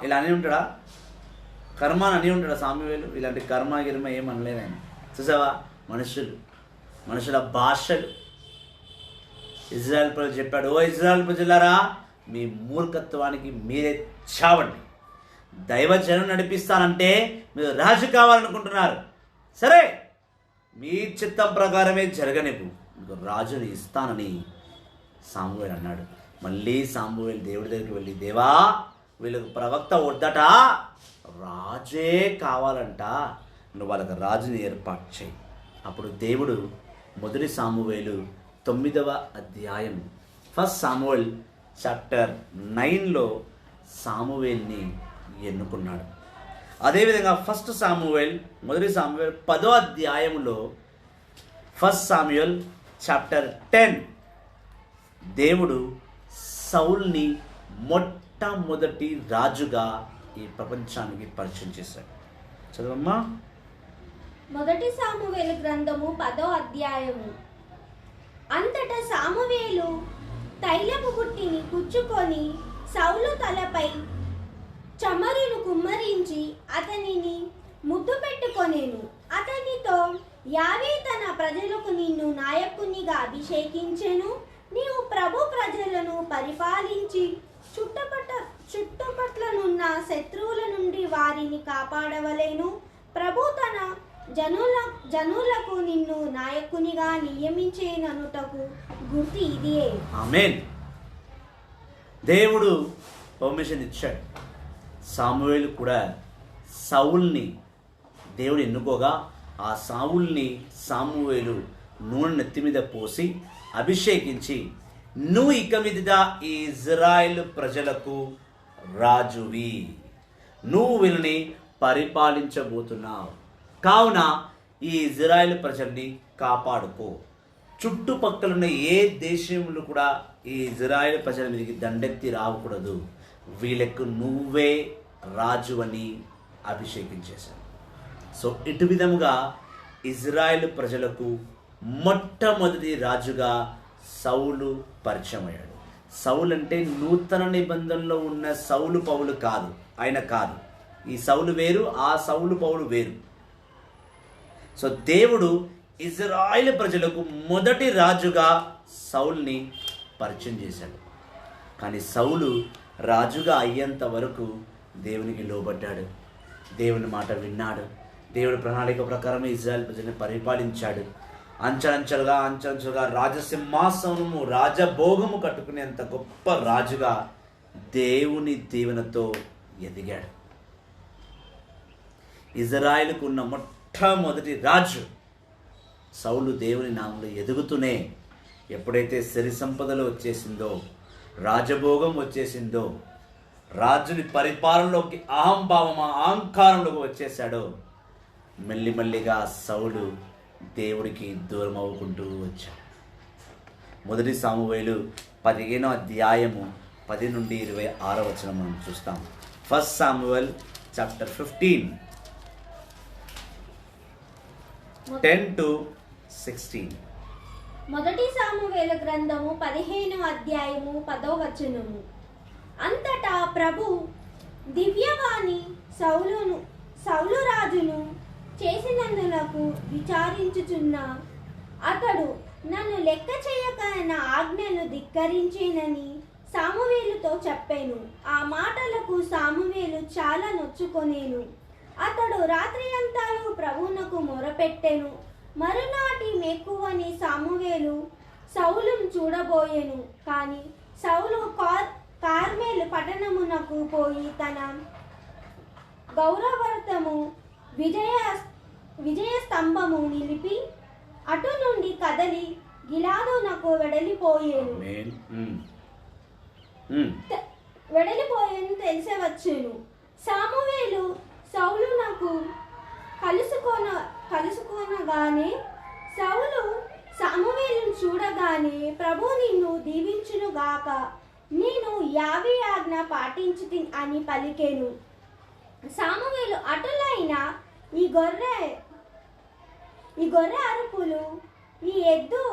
ఇలా అని ఉంటాడా? కర్మ అని ఉంటాడా సామువేలు? ఇలాంటి కర్మ గిర్మ ఏమనలేదు ఆయన. చూసావా, మనుషుల భాషలు. ఇజ్రాయెల్ ప్రజలు చెప్పాడు, ఓ ఇజ్రాయెల్ ప్రజలారా, మీ మూర్ఖత్వానికి మీరే చావండి. దైవజనం నడిపిస్తానంటే మీరు రాజు కావాలనుకుంటున్నారు. సరే, మీ చిత్తం ప్రకారమే జరగనివ్వు, మీకు రాజుని ఇస్తానని సామువేలు అన్నాడు. మళ్ళీ సామువేలు దేవుడి దగ్గరికి వెళ్ళి, దేవా వీళ్ళకు ప్రవక్త వద్దట, రాజే కావాలంట, నువ్వు వాళ్ళకి రాజుని ఏర్పాటు చేయి. అప్పుడు దేవుడు మొదటి సామువేలు 9వ అధ్యాయం 1 సామువేల్ చాప్టర్ 9లో సామువేల్ని ఎన్నుకున్నాడు. అదేవిధంగా మొదటి సామువేల్ 10వ అధ్యాయంలో 1 సాముయేల్ చాప్టర్ 10 దేవుడు సౌల్ని మొట్టమొదటి రాజుగా ఈ ప్రపంచానికి పరిచయం చేశాడు. చదవమ్మా. మొదటి సామువేలు గ్రంథము 10వ అధ్యాయము. అంతటా సామువేలు తైలపు బుట్టిని పుచ్చుకొని సౌలు తలపై చమరును కుమ్మరించి అతనిని ముద్దు పెట్టుకొనేను. అతనితో, యావే తన ప్రజలకు నిన్ను నాయకునిగా అభిషేకించెను. నీవు ప్రభు ప్రజలను పరిపాలించి చుట్టుపట్లనున్న శత్రువుల నుండి వారిని కాపాడవలేను. ప్రభు తన జనులకు నిన్ను నాయకునిగా నియమించేననుటకు గుర్తు ఇదియే. ఆమేన్. దేవుడు పర్మిషన్ ఇచ్చాడు. సామువేలు కూడా సౌల్ని దేవుడు ఎన్నుకోగా ఆ సావుల్ని సామువేలు నూనె నెత్తి మీద పోసి అభిషేకించి, నువ్వు ఇక మీదట ఈ ఇజ్రాయెల్ ప్రజలకు రాజువి, నువ్వు వీళ్ళని పరిపాలించబోతున్నావు, కావున ఈ ఇజ్రాయెల్ ప్రజల్ని కాపాడుకో. చుట్టుపక్కలున్న ఏ దేశంలో కూడా ఈ ఇజ్రాయెల్ ప్రజల మీదకి దండెత్తి రాకూడదు, వీళ్ళకు నువ్వే రాజు అని అభిషేకించేశాను. సో ఇటు విధముగా ఇజ్రాయెల్ ప్రజలకు మొట్టమొదటి రాజుగా సౌలు పరిచయం అయ్యాడు. సౌలు అంటే నూతన నిబంధనలో ఉన్న సౌలు పౌలు కాదు, ఆయన కాదు. ఈ సౌలు వేరు, ఆ సౌలు పౌలు వేరు. సో దేవుడు ఇజ్రాయెల్ ప్రజలకు మొదటి రాజుగా సౌల్ని పరిచయం చేశాడు. కానీ సౌలు రాజుగా అయ్యేంత వరకు దేవునికి లోబడ్డాడు, దేవుని మాట విన్నాడు, దేవుడి ప్రణాళిక ప్రకారమే ఇజ్రాయెల్ ప్రజల్ని పరిపాలించాడు. అంచెలంచెలుగా రాజసింహాసనము, రాజభోగము కట్టుకునేంత గొప్ప రాజుగా దేవుని దీవెనతో ఎదిగాడు. ఇజ్రాయెల్కు ఉన్న మొట్టమొదటి రాజు సౌలు దేవుని నామంలో ఎదుగుతూనే ఎప్పుడైతే సిరి సంపదలు వచ్చేసిందో, రాజభోగం వచ్చేసిందో, రాజుని పరిపాలనలోకి అహంకారంలోకి వచ్చేసాడో, మెల్లిమెల్లిగా సౌలు దేవుడికి దూరం అవ్వుకుంటూ వచ్చాడు. మొదటి సామువేలు 15వ అధ్యాయము 10 నుండి 26 వచనం మనం చూస్తాం. First Samuel chapter 15 10 to 16. మొదటి సామువేలు గ్రంథము 15వ అధ్యాయము 10వ వచనము. అంతటా ప్రభు దివ్యవాణి సౌలు రాజును చేసినందులకు విచారించుచున్న అతడు నన్ను లెక్క చేయక నా ఆజ్ఞను ధిక్కరించేనని సామువేలుతో చెప్పాను. ఆ మాటలకు సామువేలు చాలా నొచ్చుకొనేను. అతడు రాత్రి అంతా ప్రభువునకు మొరపెట్టెను. మరునాటి మెక్కువని సామువేలు సౌలును చూడబోయెను. కానీ సౌలు కార్మెలు పట్టణమునకు పోయి తన గౌరవార్థము విజయ స్తంభము నిలిపి అటు నుండి కదలి గిలాదునకు వెడలిపోయేను తెలిసవచ్చును. సామువేలు సౌలునకు కలుసుకొనగానే సౌలు సామువేలును చూడగానే ప్రభు నిన్ను దీవించునుగాక, నేను యావే ఆజ్ఞ పాటించి అని పలికెను. సామువేలు అటులైన ఈ గొర్రె అరుపులు, ఈ ఎద్దు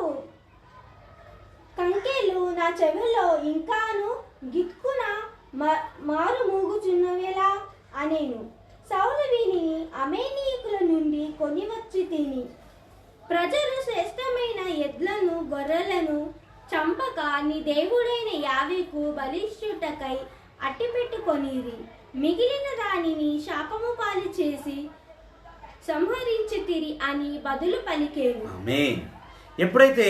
కంకెలు నా చెవిలో ఇంకాను గిక్కున మారు మూగుచున్నవేలా అనేను. సౌలు విని అమేనీయుల నుండి కొనివచ్చి తిని ప్రజలు శ్రేష్టమైన ఎడ్లను గొర్రెలను చంపక నీ దేవుడైన యావేకు బలిష్టుటకై అట్టిపెట్టుకొనిరి. మిగిలిన దానిని శాపము పాలు చేసి సంహరించితిరి అని బదులు పలికేను. ఆమేన్. ఎప్పుడైతే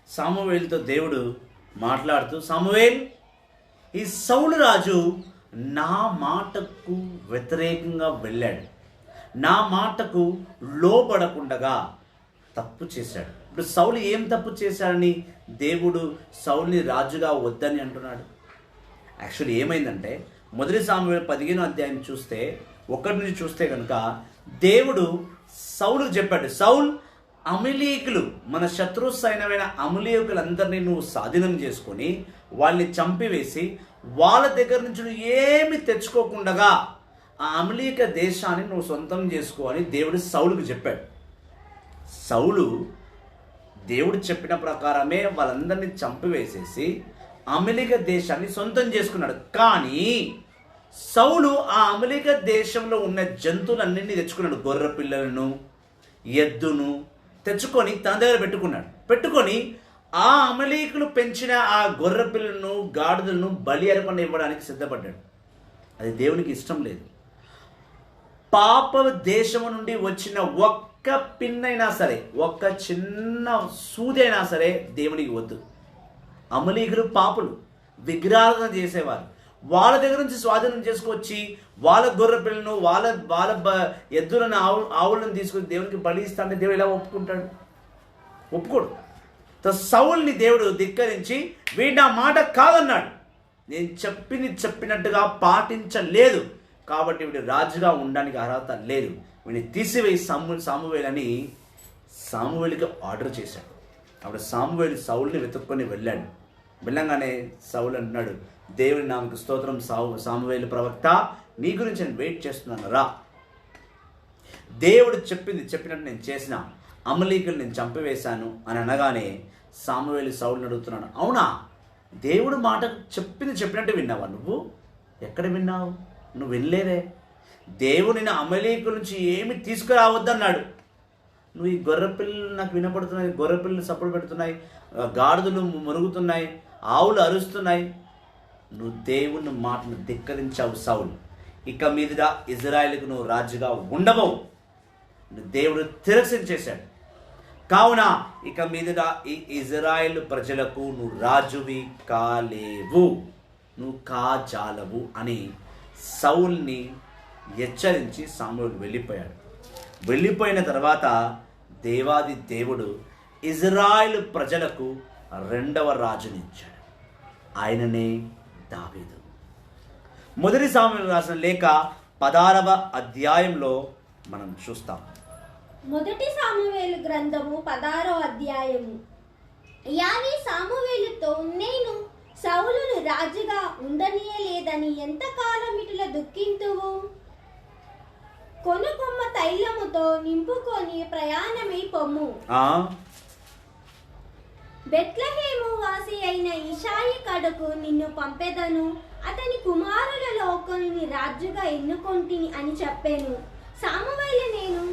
సామువేలుతో దేవుడు మాట్లాడుతూ, సామువేల్, ఈ సౌలు రాజు నా మాటకు వ్యతిరేకంగా వెళ్ళాడు, నా మాటకు లోబడకుండగా తప్పు చేశాడు. ఇప్పుడు సౌలు ఏం తప్పు చేశాడని దేవుడు సౌలుని రాజుగా వద్దని అంటున్నాడు? యాక్చువల్లీ ఏమైందంటే, మొదటి సామువేలు 15వ అధ్యాయం చూస్తే 1 నుంచి చూస్తే కనుక దేవుడు సౌలుకు చెప్పాడు, సౌల్, అమలీకులు, మన శత్రు సైన్యమైన అమలీకులందరినీ నువ్వు స్వాధీనం చేసుకొని వాళ్ళని చంపివేసి వాళ్ళ దగ్గర నుంచి నువ్వు ఏమి తెచ్చుకోకుండా ఆ అమలీక దేశాన్ని నువ్వు సొంతం చేసుకో అని దేవుడు సౌలుకు చెప్పాడు. సౌలు దేవుడు చెప్పిన ప్రకారమే వాళ్ళందరినీ చంపివేసేసి అమలీక దేశాన్ని సొంతం చేసుకున్నాడు. కానీ సౌలు ఆ అమలీక దేశంలో ఉన్న జంతువులన్నింటినీ తెచ్చుకున్నాడు. గొర్రె పిల్లలను, ఎద్దును తెచ్చుకొని తన దగ్గర పెట్టుకొని ఆ అమలీకులు పెంచిన ఆ గొర్రె పిల్లలను, గాడిదలను బలి అర్పణ ఇవ్వడానికి సిద్ధపడ్డాడు. అది దేవునికి ఇష్టం లేదు. పాప దేశము నుండి వచ్చిన ఒక్క పిన్నైనా సరే, ఒక్క చిన్న సూదైనా సరే దేవునికి వద్దు. అమలీకులు పాపులు, విగ్రహాలను చేసేవారు. వాళ్ళ దగ్గర నుంచి స్వాధీనం చేసుకొచ్చి వాళ్ళ గొర్రె పిల్లను వాళ్ళ ఎద్దులను ఆవులను తీసుకొని దేవునికి బలి ఇస్తానని దేవుడు ఎలా ఒప్పుకుంటాడు? ఒప్పుకోడు. సౌలుని దేవుడు ధిక్కరించి వీడు నా మాట కాదన్నాడు, నేను చెప్పినట్టుగా పాటించలేదు, కాబట్టి వీడు రాజుగా ఉండడానికి అర్హత లేదు, వీడిని తీసివేయి సామువేలు అని సామువేలుకి ఆర్డర్ చేశాడు. అప్పుడు సామువేలు సౌలుని వెతుక్కొని వెళ్ళాడు. వెళ్ళంగానే సౌలు అన్నాడు, దేవుని నామకు స్తోత్రం, సామువేలు ప్రవక్త, నీ గురించి నేను వెయిట్ చేస్తున్నాను, రా. దేవుడు చెప్పినట్టు నేను చేసిన, అమలీకులు నేను చంపివేశాను అని అనగానే సామువేలు సౌలుని అడుగుతున్నాడు, అవునా, దేవుడు మాట చెప్పినట్టు విన్నావా? నువ్వు ఎక్కడ విన్నావు? నువ్వు వెళ్ళలేదే. దేవుని అమలీకుల నుంచి ఏమి తీసుకురావద్దన్నాడు. నువ్వు ఈ గొర్రెపిల్లలు నాకు వినపడుతున్నాయి, గొర్రెపిల్లలు సప్పుడు పెడుతున్నాయి, గాడిదలు మురుగుతున్నాయి, ఆవులు అరుస్తున్నాయి. నువ్వు దేవుని మాటను ధిక్కరించావు సౌలు. ఇక మీదుగా ఇజ్రాయేలుకు నువ్వు రాజుగా ఉండబోవు. దేవుడు తిరస్కరించేశాడు. కావున ఇక మీదుగా ఈ ఇజ్రాయేల్ ప్రజలకు నువ్వు రాజువి కాలేవు, నువ్వు కాజాలవు అని సౌల్ని హెచ్చరించి సామువేలు వెళ్ళిపోయాడు. వెళ్ళిపోయిన తర్వాత దేవాది దేవుడు ఇజ్రాయేల్ ప్రజలకు రెండవ రాజునిచ్చాడు. ఆయననే దావీదు. మొదటి సామువేలు రాసిన లేఖ 16వ అధ్యాయంలో మనం చూస్తాం. మొదటి సామువేలు గ్రంథము 16వ అధ్యాయము. యావే సామువేలుతో, నేను సౌలును రాజుగా ఉండనీయలేదని ఎంతకాలం ఇటుల దుఃఖింతువు? కొనుకొమ్మ తైలముతో నింపుకొని ప్రయాణమై పొమ్ము. బెత్లెహేము వాసి అయిన ఇషాయి కడకు నిన్ను పంపెదను, అతని కుమారులలో ఒకరిని రాజుగా ఎన్నుకొంటిని అని చెప్పాను. సామువేలు, నేను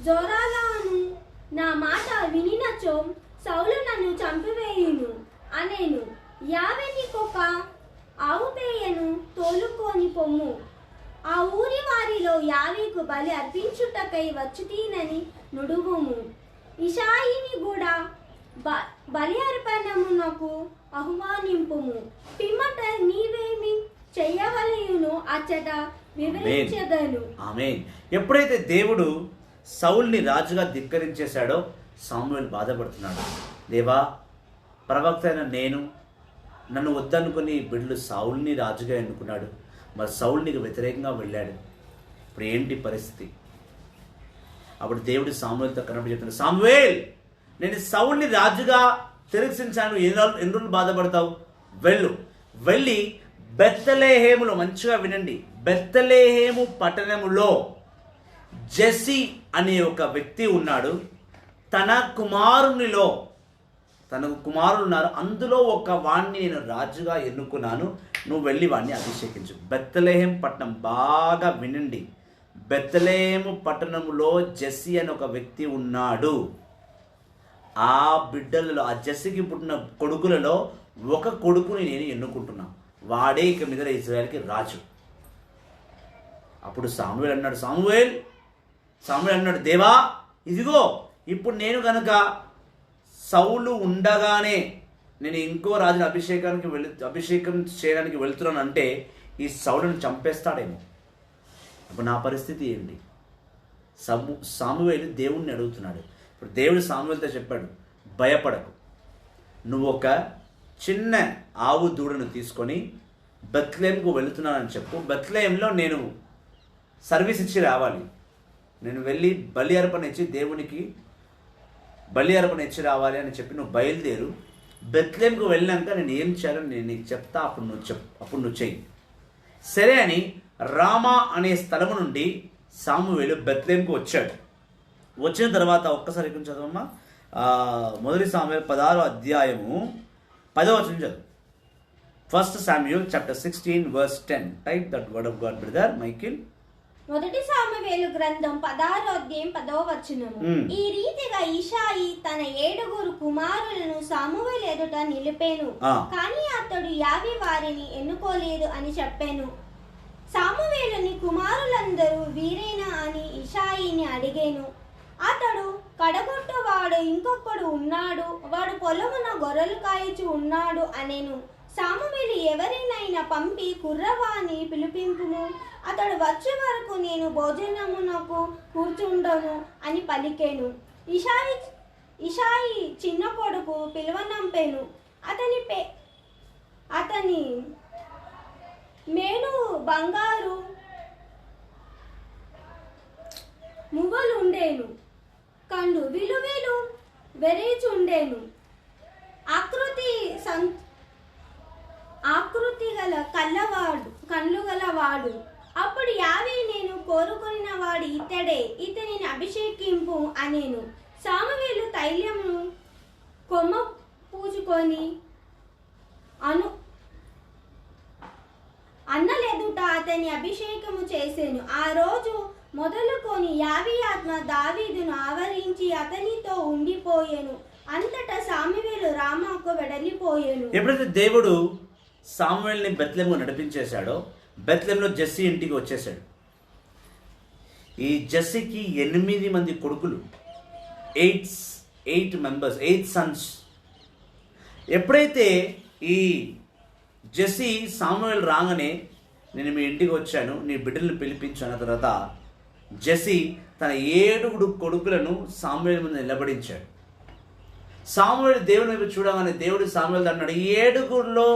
జోరాలను నా మాట వినినచో సౌలు నన్ను చంపివేయును అనేను. యావే నీకొక ఆవు పేయను తోలుకొని పొమ్ము. ఆ ఊరి వారిలో యావేకు బలి అర్పించుటకై వచ్చుతీనని నుడువుము. ఇషాయిని కూడా బలి అర్పణమునకు ఆహ్వానింపుము. పిమ్మట నీవేమి చెయ్యవలయును అచ్చట వివరించదను. ఆమేన్. ఎప్పుడైతే దేవుడు సౌల్ని రాజుగా ధిక్కరించేశాడో సామువేలు బాధపడుతున్నాడు. దేవా, ప్రవక్త అయిన నన్ను వద్దనుకుని బిడ్డలు సౌల్ని రాజుగా ఎన్నుకున్నాడు, మరి సౌలు నీకు వ్యతిరేకంగా వెళ్ళాడు, ఇప్పుడు ఏంటి పరిస్థితి? అప్పుడు దేవుడు సామువేలుతో కనబడి చెప్తున్నాడు, సామువేల్, నేను సౌల్ని రాజుగా తిరస్కరించాను, ఎన్ని రోజులు బాధపడతావు? వెళ్ళి బెత్లెహేములో, మంచిగా వినండి, బెత్లెహేము పట్టణములో జెస్సీ అనే ఒక వ్యక్తి ఉన్నాడు. తనకు కుమారులు ఉన్నారు, అందులో ఒక వాణ్ణి నేను రాజుగా ఎన్నుకున్నాను, నువ్వు వెళ్ళి వాణ్ణి అభిషేకించు. బెత్లెహేం పట్టణం, బాగా వినండి, బెత్లెహేము పట్టణంలో జెస్సీ అని ఒక వ్యక్తి ఉన్నాడు. ఆ బిడ్డలలో, ఆ జెస్సీకి పుట్టిన కొడుకులలో ఒక కొడుకుని నేను ఎన్నుకుంటున్నా, వాడే ఇక మీద ఇశ్రాయేలుకి రాజు. అప్పుడు సామువేల్ అన్నాడు, దేవా, ఇదిగో ఇప్పుడు నేను కనుక సౌలు ఉండగానే నేను ఇంకో రాజుని అభిషేకం చేయడానికి వెళ్తున్నాను అంటే ఈ సౌలుని చంపేస్తాడేమో. అప్పుడు నా పరిస్థితి ఏంటి? సామువేలు దేవుణ్ణి అడుగుతున్నాడు. ఇప్పుడు దేవుడు సామువేలుతో చెప్పాడు, భయపడకు, నువ్వు ఒక చిన్న ఆవు దూడను తీసుకొని బెత్లెహేముకు వెళుతున్నానని చెప్పు. బెత్లెహేంలో నేను సర్వీస్ ఇచ్చి రావాలి, నేను వెళ్ళి బలి అర్పణ ఇచ్చి దేవునికి బలి అర్పణ ఇచ్చి రావాలి అని చెప్పి నువ్వు బయలుదేరు. బెత్లెహేముకు వెళ్ళాక నేను ఏం చేయాలో నేను నీకు చెప్తా, అప్పుడు నువ్వు చెయ్యి. సరే అని రామా అనే స్థలము నుండి సామువేలు బెత్లెహేముకు వచ్చాడు. వచ్చిన తర్వాత ఒక్కసారి ఇక్కడ చదవమ్మా, మొదటి సామువేలు 16వ అధ్యాయము 10వ వచనం చదువు. 1 Samuel chapter 16 verse 10. Type that word of God, brother Michael. మొదటి సామువేలు గ్రంథం 16వ అధ్యాయం 10వ వచనము. ఈ రీతిగా ఇషాయి తన 7 కుమారులను సామువేలు ఎదుట నిలిపెను, కానీ అతడు యావే వారిని ఎన్నుకోలేదు అని చెప్పాను. సామువేలు, నీ కుమారులందరూ వీరేనా అని ఇషాయిని అడిగాను. అతడు, కడగొట్టువాడు వాడు ఇంకొకడు ఉన్నాడు, వాడు పొలమున గొర్రెలు కాయచు ఉన్నాడు అనెను. సామువేలు ఎవరినైనా పంపి కుర్రవాణి పిలిపింపుము, అతడు వచ్చే వరకు నేను భోజనమునకు కూర్చుండను అని పలికెను. ఇషాయి చిన్న కొడుకు పిలువనంపెను. అతని మేను బంగారు మువ్వలుండేను, కండు విలువిలు వెరీచుండేను, ఆకృతి గల కళ్ళు గలవాడు. అప్పుడు యావే నేను కోరుకున్న వాడు ఇతడే, ఇతనిని అభిషేకింపు అనేను. సామువేలు తైలము కొమ్మ పూచుకొని అన్నలెదుట అతని అభిషేకము చేసెను. ఆ రోజు మొదలుకొని యావే ఆత్మ దావీదును ఆవరించి అతనితో ఉండిపోయెను. అంతటా సామువేలు రామాకు వెడలిపోయెను. ఎప్పుడైతే దేవుడు సామువేల్ని బెత్లెహేముకు నడిపించేశాడో, బెత్లెహేములో జెస్సీ ఇంటికి వచ్చేసాడు. ఈ జెస్సీకి 8 మంది కొడుకులు, 8 సన్స్. ఎప్పుడైతే ఈ జెస్సీ సామువేల్ రాగానే నేను మీ ఇంటికి వచ్చాను, నీ బిడ్డలను పిలిపించు అన్న తర్వాత జెస్సీ తన 7 కొడుకులను సామువేల్ ముందు నిలబడించాడు. సామువేలు దేవుని వైపు చూడగానే దేవుడు సామువేలు అన్నాడు, 7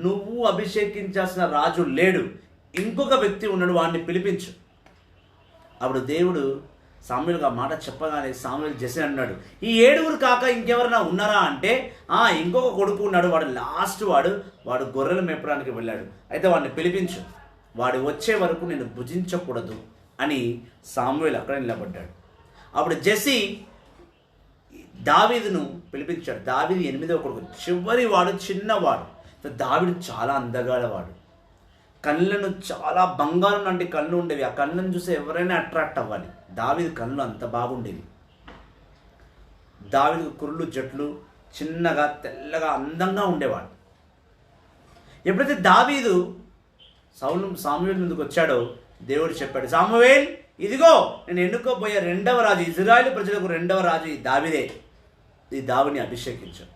నువ్వు అభిషేకించాల్సిన రాజు లేడు, ఇంకొక వ్యక్తి ఉన్నాడు, వాడిని పిలిపించు. అప్పుడు దేవుడు సామువేలుగా మాట చెప్పగానే సామువేలు జెస్సీ అన్నాడు, ఈ 7 కాక ఇంకెవరైనా ఉన్నారా అంటే, ఇంకొక కొడుకు ఉన్నాడు, వాడు లాస్ట్ వాడు గొర్రెలు మేపడానికి వెళ్ళాడు, అయితే వాడిని పిలిపించు, వాడు వచ్చే వరకు నేను భుజించకూడదు అని సామువేలు అక్కడ నిలబడ్డాడు. అప్పుడు జెస్సీ దావీదును పిలిపించాడు. దావీదు 8వ కొడుకు, చివరి వాడు, చిన్నవాడు. దావీదు చాలా అందగాడవాడు, కళ్ళను చాలా బంగారం లాంటి కళ్ళు ఉండేవి. ఆ కళ్ళను చూసి ఎవరైనా అట్రాక్ట్ అవ్వాలి. దావీదు కళ్ళు అంత బాగుండేవి. దావీదు కుర్లు జట్లు చిన్నగా తెల్లగా అందంగా ఉండేవాడు. ఎప్పుడైతే దావీదు సామువేలు ముందుకు వచ్చాడో దేవుడు చెప్పాడు, సామువేల్ ఇదిగో నేను ఎన్నుకోబోయే 2వ రాజు, ఇజ్రాయేలు ప్రజలకు 2వ రాజు ఈ దావీదే, ఈ దావీదుని అభిషేకించాడు.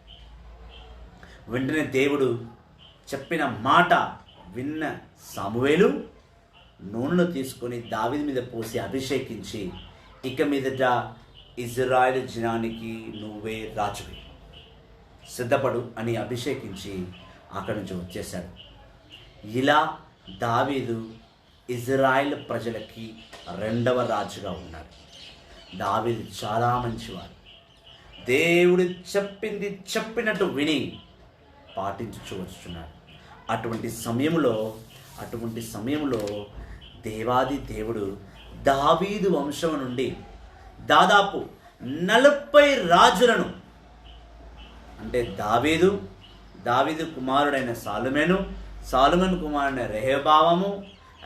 వెంటనే దేవుడు చెప్పిన మాట విన్న సామువేలు నూనెను తీసుకొని దావీదు మీద పోసి అభిషేకించి, ఇక మీదట ఇజ్రాయేలు జనానికి నువ్వే రాజువి, సిద్ధపడు అని అభిషేకించి అక్కడి నుంచి వచ్చేశాడు. ఇలా దావీదు ఇజ్రాయేల్ ప్రజలకి 2వ రాజుగా ఉన్నాడు. దావీదు చాలా మంచివాడు. దేవుడు చెప్పింది చెప్పినట్టు విని పాటించు వచ్చుచున్నాడు. అటువంటి సమయంలో దేవాది దేవుడు దావీదు వంశం నుండి దాదాపు 40 రాజులను, అంటే దావీదు కుమారుడైన సాలొమోను కుమారుడైన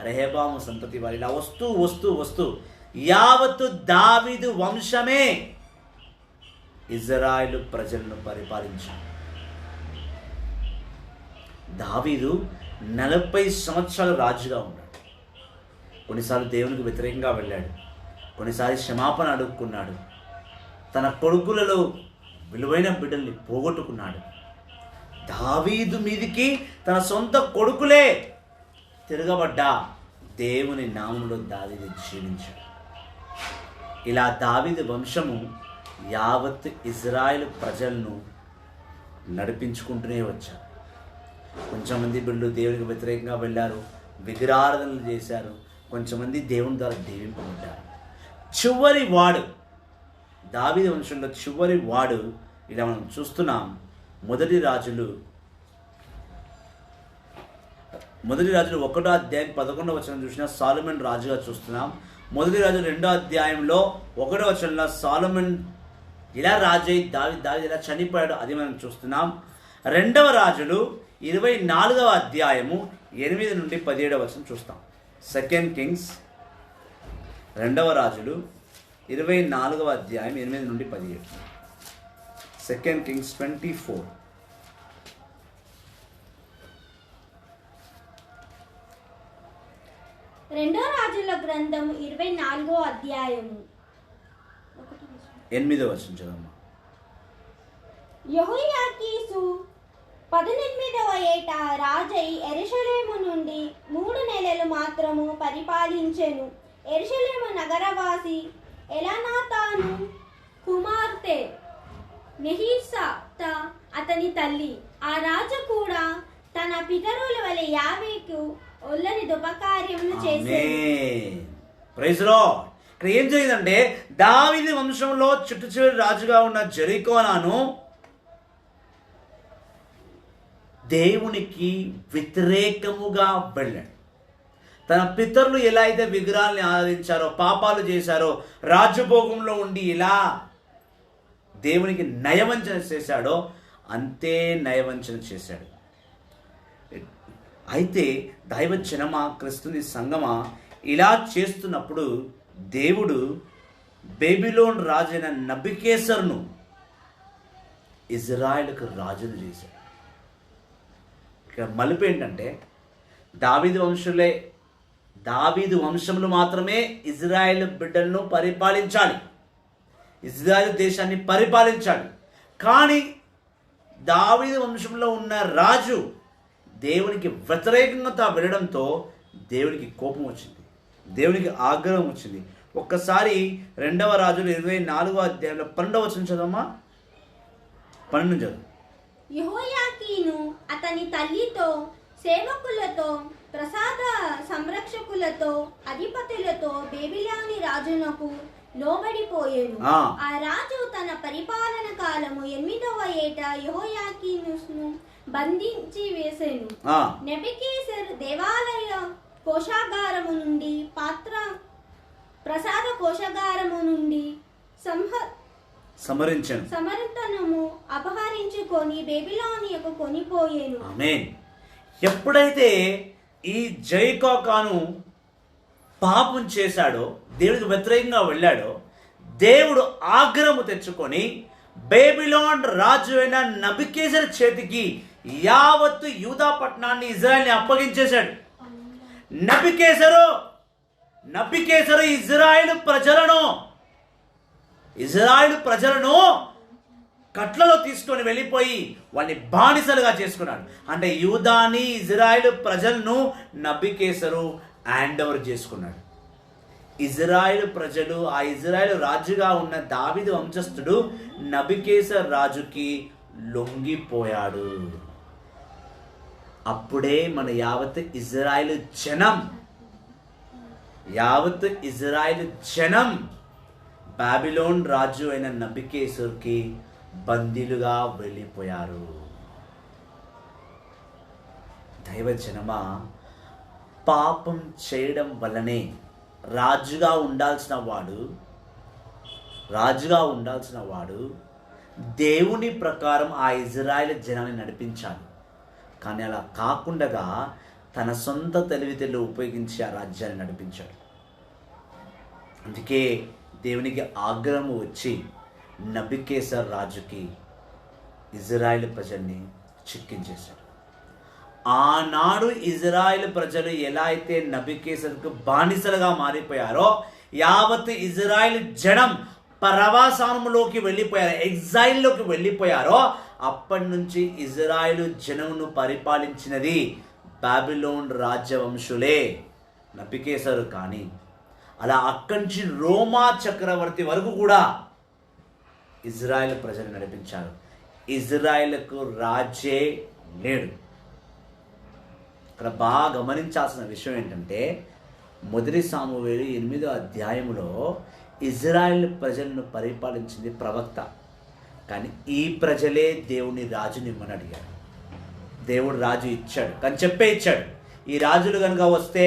రెహబాము సంతతి వారు ఇలా వస్తూ యావత్తు దావీదు వంశమే ఇజ్రాయేలు ప్రజలను పరిపాలించాడు. దావీదు 40 సంవత్సరాలు రాజుగా ఉన్నాడు. కొన్నిసార్లు దేవునికి వ్యతిరేకంగా వెళ్ళాడు, కొన్నిసార్లు క్షమాపణ అడుక్కున్నాడు, తన కొడుకులలో విలువైన బిడ్డల్ని పోగొట్టుకున్నాడు. దావీదు మీదికి తన సొంత కొడుకులే తిరగబడ్డా దేవుని నామములో దావీదు జీవించాడు. ఇలా దావీదు వంశము యావత్ ఇజ్రాయేలు ప్రజలను నడిపించుకుంటూనే వచ్చారు. కొంచెంమంది బిడ్డలు దేవునికి వ్యతిరేకంగా వెళ్ళారు, విగ్రహారాధనలు చేశారు, కొంచెంమంది దేవుని ద్వారా దీవింపబడ్డారు. చివరి వాడు దావీదు వంశంలో చివరి వాడు ఇలా మనం చూస్తున్నాం. మొదటి రాజులు 1వ అధ్యాయం 11వ వచనం చూసినా సాలొమోను రాజుగా చూస్తున్నాం. మొదటి రాజు 2వ అధ్యాయంలో 1వ వచనంలో సాలొమోను ఇలా రాజై దావీదు ఇలా చనిపోయాడు, అది మనం చూస్తున్నాం. 2వ రాజులు 24వ అధ్యాయము 8 నుండి 17వ వచనం చూస్తాం. 2 కింగ్స్ 2వ రాజులు 24వ అధ్యాయం 8 నుండి 17. 2 కింగ్స్ 24. రెండో రాజుల గ్రంథం 24వ అధ్యాయము 8వ వచనం చదవమ్మా. యెహోయాకీసు 18వ ఏట రాజై యెరూషలేము నుండి 3 నెలలు మాత్రము పరిపాలించెను. యెరూషలేము నగరవాసి ఎలనాతాను కుమార్తె మెహీషత అతని తల్లి. ఆ రాజు కూడా తన పితరుల వలె యావేకు ఒల్లని దుపకార్యమును చేసేది. Praise lord. ఇక్కడ ఏం జరిగిందంటే దావీదు వంశంలో చుట్టు చివరి రాజుగా ఉన్న జెరికోనాను దేవునికి వ్యతిరేకముగా వెళ్ళాడు. తన పితరులు ఎలా అయితే విగ్రహాల్ని ఆరాధించారో, పాపాలు చేశారో, రాజభోగంలో ఉండి ఇలా దేవునికి నయవంచన చేశాడో అంతే నయవంచన చేశాడు. అయితే దైవ జనమా, క్రిస్తుని సంగమా ఇలా చేస్తున్నప్పుడు దేవుడు బేబిలోన్ రాజైన నబుకద్నెజరును ఇజ్రాయెలుకు రాజును చేశాడు. ఇక్కడ మలుపు ఏంటంటే దావీదు వంశములు మాత్రమే ఇజ్రాయెల్ బిడ్డలను పరిపాలించాలి, ఇజ్రాయెల్ దేశాన్ని పరిపాలించాలి. కానీ దావీదు వంశంలో ఉన్న రాజు దేవునికి వ్యతిరేకంగా వెళ్ళడంతో దేవునికి కోపం వచ్చింది, దేవునికి ఆగ్రహం వచ్చింది. ఒక్కసారి 2వ రాజులు 24వ అధ్యాయంలో 12వ వచనం చదవమ్మా. 12 చదువు. యెహోయాకీను అతని తల్లితో, సేవకులతో, ప్రసాద సంరక్షకులతో, అధిపతులతో బేబిలోని రాజునకు లోబడిపోయాను. ఆ రాజు తన పరిపాలన కాలము 8వ ఏట యెహోయాకీనును బంధించి వేసెను. నెబుకద్నెజరు దేవాలయ కోశాగారము నుండి ప్రసాద కోశాగారము నుండి సమర్థనము అపహరించుకొని బేబిలోనియకు కొనిపోయేను. ఆమేన్. ఎప్పుడైతే ఈ జెరికోను పాపం చేశాడో, దేవుడికి వ్యతిరేకంగా వెళ్ళాడో, దేవుడు ఆగ్రహము తెచ్చుకొని బేబిలోన్ రాజు అయిన నబుకద్నెజరు చేతికి యావత్తు యూదా పట్టణాన్ని, ఇజ్రాయెల్ని అప్పగించేశాడు. నబుకద్నెజరు ఇజ్రాయెల్ ప్రజలను కట్లలో తీసుకొని వెళ్ళిపోయి వాడిని బానిసలుగా చేసుకున్నాడు. అంటే యూదాని, ఇజ్రాయెల్ ప్రజలను నబుకద్నెజరు హ్యాండ్ ఓవర్ చేసుకున్నాడు. ఇజ్రాయెల్ ప్రజలు, ఆ ఇజ్రాయెల్ రాజుగా ఉన్న దావీదు వంశస్థుడు నబుకద్నెజరు రాజుకి లొంగిపోయాడు. అప్పుడే మన యావత్ ఇజ్రాయెల్ జనం బాబిలోన్ రాజు అయిన నబుకద్నెజరుకి బందీలుగా వెళ్ళిపోయారు. దైవ జనమా, పాపం చేయడం వల్లనే రాజుగా ఉండాల్సిన వాడు దేవుని ప్రకారం ఆ ఇజ్రాయెల్ జనాన్ని నడిపించాలి. కానీ అలా కాకుండా తన సొంత తెలివితేళ్ళు ఉపయోగించి ఆ రాజ్యాన్ని నడిపించాడు. అందుకే దేవునికి ఆగ్రహం వచ్చి నబుకద్నెజరు రాజుకి ఇజ్రాయెల్ ప్రజల్ని చిక్కించేశాడు. ఆనాడు ఇజ్రాయెల్ ప్రజలు ఎలా అయితే నబుకద్నెజరుకు బానిసలుగా మారిపోయారో, యావత్ ఇజ్రాయెల్ జనం పరవాసానంలోకి వెళ్ళిపోయారు, ఎగ్జైల్లోకి వెళ్ళిపోయారో, అప్పటి నుంచి ఇజ్రాయెల్ జనమును పరిపాలించినది బాబిలోన్ రాజవంశులే, నబుకద్నెజరు. కానీ అలా అక్కడి నుంచి రోమా చక్రవర్తి వరకు కూడా ఇజ్రాయెల్ ప్రజలు నడిపించారు. ఇజ్రాయెల్కు రాజే లేడు. ఇక్కడ బాగా గమనించాల్సిన విషయం ఏంటంటే, 1 సామువేలు 8వ అధ్యాయంలో ఇజ్రాయెల్ ప్రజలను పరిపాలించింది ప్రవక్త. కానీ ఈ ప్రజలే దేవుని రాజునిమ్మని అడిగారు. దేవుడు రాజు ఇచ్చాడు, కానీ చెప్పే ఇచ్చాడు. ఈ రాజులు కనుక వస్తే,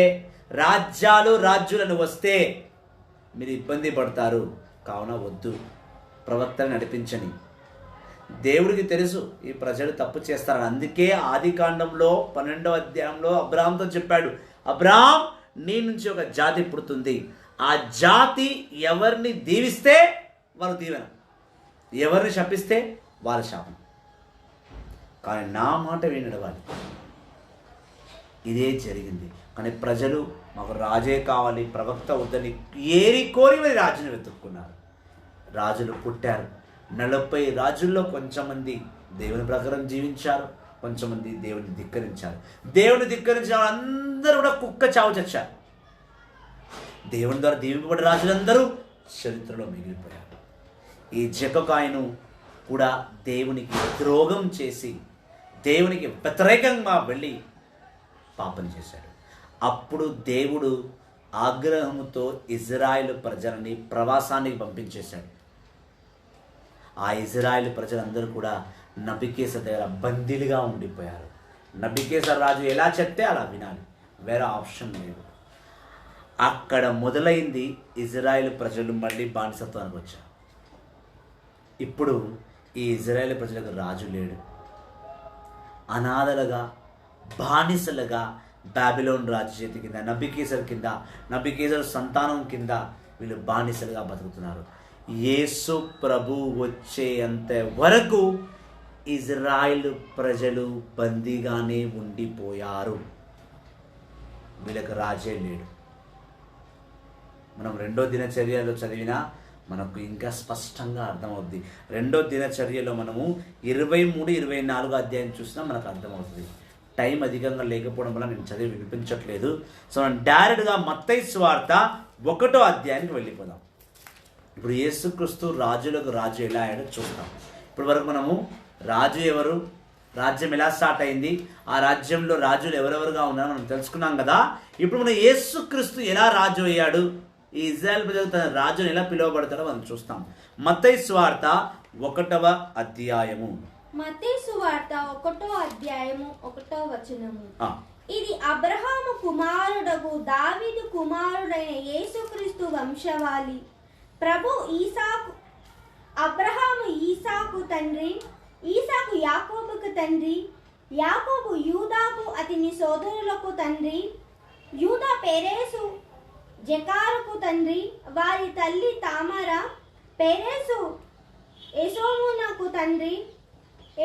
రాజ్యాలను వస్తే మీరు ఇబ్బంది పడతారు, కావున వద్దు, ప్రవక్తను నడిపించని. దేవుడికి తెలుసు ఈ ప్రజలు తప్పు చేస్తారని. అందుకే ఆదికాండంలో 12వ అధ్యాయంలో అబ్రాహాంతో చెప్పాడు, అబ్రాహాం, నీ నుంచి ఒక జాతి పుడుతుంది, ఆ జాతి ఎవరిని దీవిస్తే వారు దీవెన, ఎవరిని శపిస్తే వారి శాపం. కానీ నా మాట విని నడవాలి. ఇదే జరిగింది. కానీ ప్రజలు మాకు రాజే కావాలి, ప్రవక్త వద్దని కోరి మరి రాజును వెతుక్కున్నారు. రాజులు పుట్టారు, 40 రాజుల్లో కొంచెమంది దేవుని ప్రకారం జీవించారు, కొంచెమంది దేవుని ధిక్కరించారు. దేవుని ధిక్కరించిన వాళ్ళందరూ కూడా కుక్క చావు చచ్చారు. దేవుని ద్వారా దీవింపబడిన రాజులందరూ చరిత్రలో మిగిలిపోయారు. ఈ జెకకాయను కూడా దేవునికి ద్రోహం చేసి దేవునికి వ్యతిరేకంగా వెళ్ళి పాపం చేశాడు. అప్పుడు దేవుడు ఆగ్రహముతో ఇజ్రాయేలు ప్రజలని ప్రవాసానికి పంపించేశాడు. ఆ ఇజ్రాయేల్ ప్రజలందరూ కూడా నబుకద్నెజర్ దగ్గర బందీలుగా ఉండిపోయారు. నబుకద్నెజర్ రాజు ఎలా చెప్తే అలా వినాలి, వేరే ఆప్షన్ లేదు. అక్కడ మొదలైంది ఇజ్రాయేల్ ప్రజలు మళ్ళీ బానిసత్వానికి వచ్చారు. ఇప్పుడు ఈ ఇజ్రాయేల్ ప్రజలకు రాజు లేడు. అనాథలుగా, బానిసలుగా బాబిలోన్ రాజు చేతి కింద, నబుకద్నెజర్ సంతానం కింద వీళ్ళు బానిసలుగా బతుకుతున్నారు. యేసు ప్రభు వచ్చేంత వరకు ఇజ్రాయేల్ ప్రజలు బందీగానే ఉండిపోయారు. వీళ్ళకి రాజే లేడు. మనం 2వ దినచర్యలో చదివినా మనకు ఇంకా స్పష్టంగా అర్థమవుద్ది. 2వ దినచర్యలో మనము 23, 24 అధ్యాయం చూసినా మనకు అర్థమవుతుంది. టైం అధికంగా లేకపోవడం వల్ల నేను చదివి వినిపించట్లేదు. సో మనం డైరెక్ట్గా మత్తయి సువార్త 1వ అధ్యాయానికి వెళ్ళిపోదాం. ఇప్పుడు యేసుక్రీస్తు రాజులకు రాజు ఎలా అయ్యాడో చూద్దాం. ఇప్పటి వరకు మనము రాజు ఎవరు, రాజ్యం ఎలా స్టార్ట్ అయింది, ఆ రాజ్యంలో రాజులు ఎవరెవరుగా ఉన్నారో మనం తెలుసుకున్నాం కదా. ఇప్పుడు మనం యేసుక్రీస్తు ఎలా రాజు అయ్యాడు, ఈ ఇజ్రాయెల్ ప్రజలు తన రాజును ఎలా పిలువబడతాడో మనం చూస్తాం. మత్తయి సువార్త 1వ అధ్యాయము. మత్తయి సువార్త 1వ అధ్యాయము 1వ వచనము. ఆ, ఇది అబ్రహాము కుమారుడగు దావీదు కుమారుడైన యేసుక్రీస్తు వంశవాళి. ప్రభు ఈసాకు అబ్రహాము ఈసాకు తండ్రి, ఈసాకు యాకోబుకు తండ్రి, యాకోబు యూదాకు అతని సోదరులకు తండ్రి, యూదా పెరేసు జెకారుకు తండ్రి, వారి తల్లి తామర. పెరేసు ఎసోమునకు తండ్రి,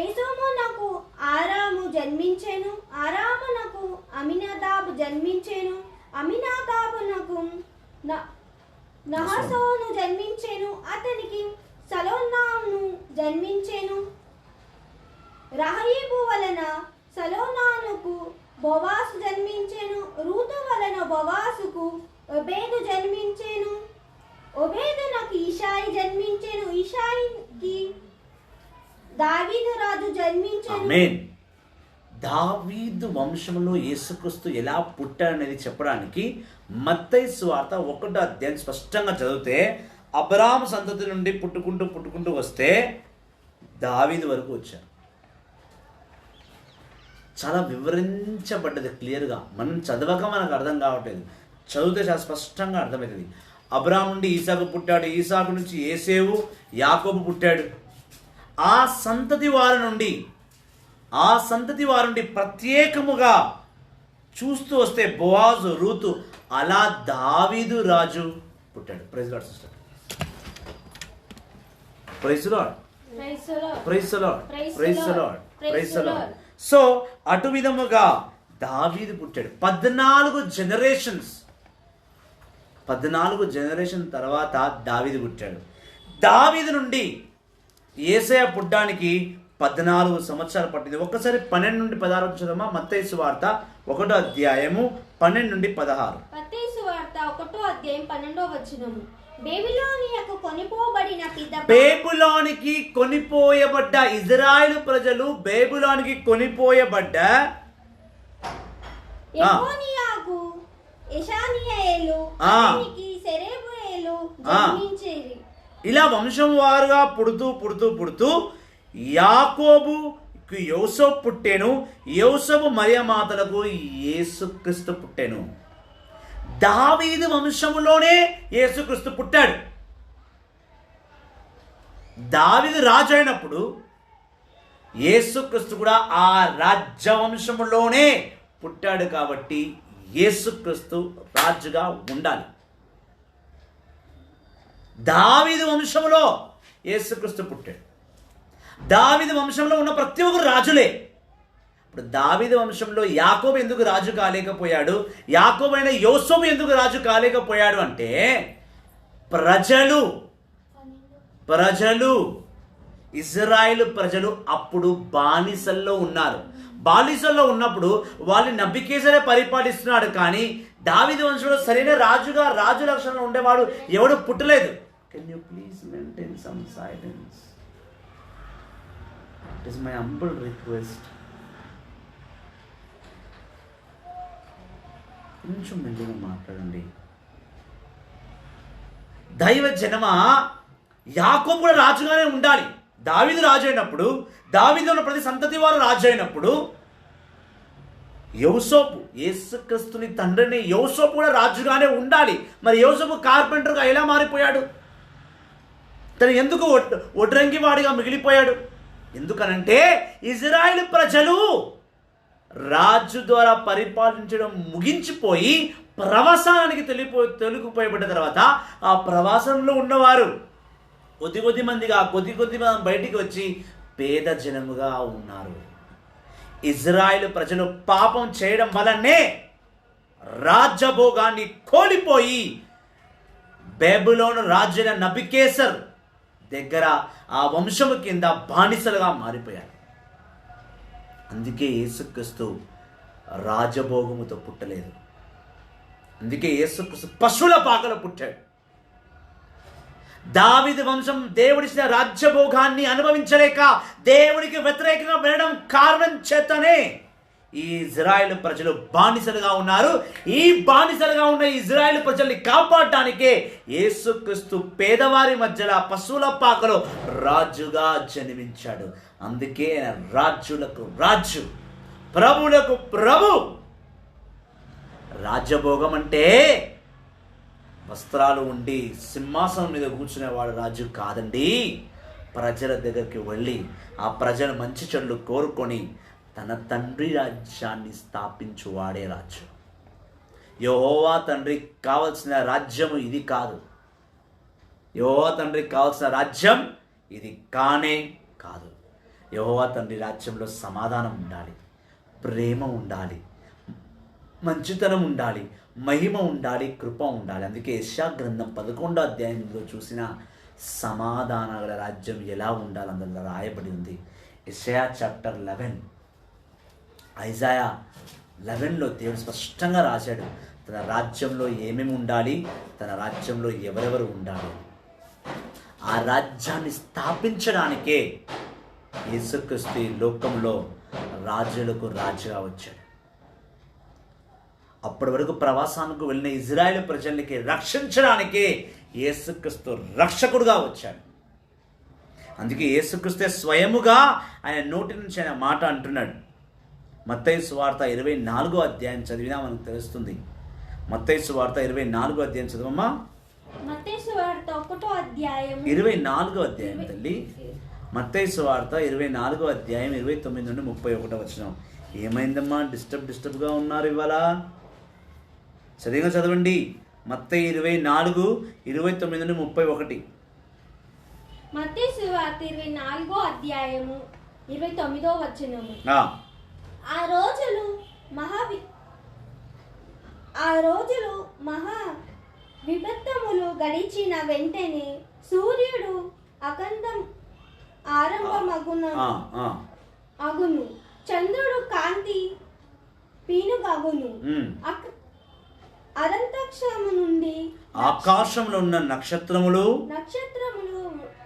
ఎసోమునకు ఆరాము జన్మించెను, ఆరామునకు అమినదాబు జన్మించెను, అమినదాబునకు నహసోను జన్మించెను, అతనికి సలోనాను జన్మించెను. రహీబు వలన సలోనానుకు బోవాసు జన్మించెను, రూతు వలన బోవాసుకు ఒబేదు జన్మించెను, ఒబేదునకు ఇషాయి జన్మించెను, ఇషాయికి దావీదు రాజు జన్మించెను. ఆమేన్. దావీదు వంశంలో యేసుక్రీస్తు ఎలా పుట్టాడనేది చెప్పడానికి మత్తయి సువార్త 1వ అధ్యాయం స్పష్టంగా చదివితే అబ్రహాము సంతతి నుండి పుట్టుకుంటూ వస్తే దావీదు వరకు వచ్చారు. చాలా వివరించబడ్డది క్లియర్గా. మనం చదవక మనకు అర్థం కావట్లేదు, చదివితే చాలా స్పష్టంగా అర్థమవుతుంది. అబ్రహాము నుండి ఈసాకు పుట్టాడు, ఈసాకు నుంచి యేసేవు యాకోబు పుట్టాడు. ఆ సంతతి వారి నుండి ప్రత్యేకముగా చూస్తూ వస్తే బోవాజు, రూతు, అలా దావీదు రాజు పుట్టాడు. Praise lord sister, praise lord, praise lord, praise lord, praise lord. So అటు విధముగా దావీదు పుట్టాడు. 14 జనరేషన్ తర్వాత దావీదు పుట్టాడు. దావీదు నుండి యేసయ్య పుట్టడానికి 14 సంవత్సరాలు పట్టింది. ఒక్కసారి 12 నుండి 16 చదవమా. మత్తయి సువార్త 1వ అధ్యాయము 12 నుండి 16. మత్తయి సువార్త 1వ అధ్యాయం 12వ వచనము. బేబులోనికి కొనిపోయబడ్డ ఇజ్రాయేలు ప్రజలు బేబులోనికి కొనిపోయబడ్డ యెకోనియాకు యెషానియేలు అతనికి సెరెబుయేలు జన్మించిరి. ఇలా వంశం వారుగా పుడుతూ యాకోబుకు యోసేపు పుట్టెను, యోసేపు మరియమాతలకు యేసుక్రీస్తు పుట్టెను. దావీదు వంశములోనే యేసుక్రీస్తు పుట్టాడు. దావీదు రాజు అయినప్పుడు యేసుక్రీస్తు కూడా ఆ రాజ్యవంశములోనే పుట్టాడు. కాబట్టి యేసుక్రీస్తు రాజుగా ఉండాలి. దావీదు వంశంలో యేసుక్రీస్తు పుట్టాడు. దావీదు వంశంలో ఉన్న ప్రతి ఒక్కరు రాజులే. ఇప్పుడు దావీదు వంశంలో యాకోబు ఎందుకు రాజు కాలేకపోయాడు, యాకోబు అయిన యోసేపు ఎందుకు రాజు కాలేకపోయాడు అంటే ప్రజలు ఇజ్రాయేలు ప్రజలు అప్పుడు బానిసల్లో ఉన్నారు. బానిసల్లో ఉన్నప్పుడు వాళ్ళని నబుకద్నెజరే పరిపాలిస్తున్నాడు. కానీ దావీదు వంశంలో సరైన రాజుగా రాజు లక్షణంలో ఉండేవాడు ఎవడు పుట్టలేదు. Can you please maintain some silence? It is my humble request. కొంచెం మెల్లిగా మాట్లాడండి. దైవ జనమ, యాకోబు కూడా రాజుగానే ఉండాలి. దావీదు రాజు అయినప్పుడు, దావీదు ఉన్న ప్రతి సంతతి వారు రాజు అయినప్పుడు, యోసేపు యేసుక్రీస్తుని తండ్రిని యోసేపు కూడా రాజుగానే ఉండాలి. మరి యోసేపు కార్పెంటర్గా ఎలా మారిపోయాడు? తను ఎందుకు ఒడ్రంగి వాడిగా మిగిలిపోయాడు? ఎందుకనంటే ఇజ్రాయేల్ ప్రజలు రాజు ద్వారా పరిపాలించడం ముగించిపోయి ప్రవాసానికి తొలగిపోయబడ్డ తర్వాత ఆ ప్రవాసంలో ఉన్నవారు కొద్ది మందిగా కొద్ది మంది బయటికి వచ్చి పేద జనముగా ఉన్నారు. ఇజ్రాయేల్ ప్రజలు పాపం చేయడం వలనే రాజ్యభోగాన్ని కోల్పోయి బబులోను రాజైన నబుకద్నెజర్ దగ్గర ఆ వంశము కింద బానిసలుగా మారిపోయారు. అందుకే యేసుక్రీస్తు రాజభోగముతో పుట్టలేదు. అందుకే యేసుక్రీస్తు పశువుల పాకలో పుట్టాడు. దావీదు వంశం దేవుడిచ్చిన రాజ్యభోగాన్ని అనుభవించలేక దేవుడికి వ్యతిరేకంగా వెళ్ళడం కారణం చేతనే ఈ ఇజ్రాయేల్ ప్రజలు బానిసలుగా ఉన్నారు. ఈ బానిసలుగా ఉన్న ఇజ్రాయేల్ ప్రజల్ని కాపాడటానికే యేసుక్రీస్తు పేదవారి మధ్యలో పశువుల పాకలో రాజుగా జన్మించాడు. అందుకే రాజులకు రాజు, ప్రభువులకు ప్రభు. రాజ్యభోగం అంటే వస్త్రాలు ఉండి సింహాసనం మీద కూర్చునేవాడు రాజు కాదండి. ప్రజల దగ్గరికి వెళ్ళి ఆ ప్రజల మంచి చెడులు కోరుకొని తన తండ్రి రాజ్యాన్ని స్థాపించువాడే రాజు. యెహోవా తండ్రికి కావలసిన రాజ్యము ఇది కాదు. యెహోవా తండ్రికి కావలసిన రాజ్యం ఇది కానే కాదు. యెహోవా తండ్రి రాజ్యంలో సమాధానం ఉండాలి, ప్రేమ ఉండాలి, మంచితనం ఉండాలి, మహిమ ఉండాలి, కృప ఉండాలి. అందుకే యెషయా గ్రంథం 11వ అధ్యాయంలో చూసిన సమాధానాల రాజ్యం ఎలా ఉండాలి అందులో రాయబడి ఉంది. యెషయా చాప్టర్ 11, ఐజాయా 11లో దేవుడు స్పష్టంగా రాశాడు తన రాజ్యంలో ఏమేమి ఉండాలి, తన రాజ్యంలో ఎవరెవరు ఉండాలి. ఆ రాజ్యాన్ని స్థాపించడానికే యేసుక్రీస్తు లోకంలో రాజులకు రాజుగా వచ్చాడు. అప్పటి వరకు ప్రవాసానికి వెళ్ళిన ఇజ్రాయేల్ ప్రజలకి రక్షించడానికే యేసుక్రీస్తు రక్షకుడుగా వచ్చాడు. అందుకే యేసుక్రీస్తే స్వయముగా ఆయన నోటి నుంచి ఆయన మాట అంటున్నాడు. మత్తయి సువార్త 24వ అధ్యాయం చదివినా మనకు తెలుస్తుంది. మత్తయి సువార్త 24వ అధ్యాయం చదవమ్మా. మత్తయి సువార్త 1వ అధ్యాయం 24వ అధ్యాయం తల్లి. మత్తయి సువార్త 24వ అధ్యాయం 29 నుండి 31 వచనం. ఏమైందమ్మా? డిస్టర్బ్గా ఉన్నారు ఇవాళ. సరిగా చదవండి. మత్తయి 24, 29 నుండి 31. మత్తయి సువార్త 24వ అధ్యాయము 29వ వచనము. ఆ రోజులు మహా విపత్తములు గడిచిన వెంటనే సూర్యుడు అఖండం అగును, చంద్రుడు కాంతి పీనుగగును, అనంతక్షము నుండి ఆకాశంలో ఉన్న నక్షత్రములు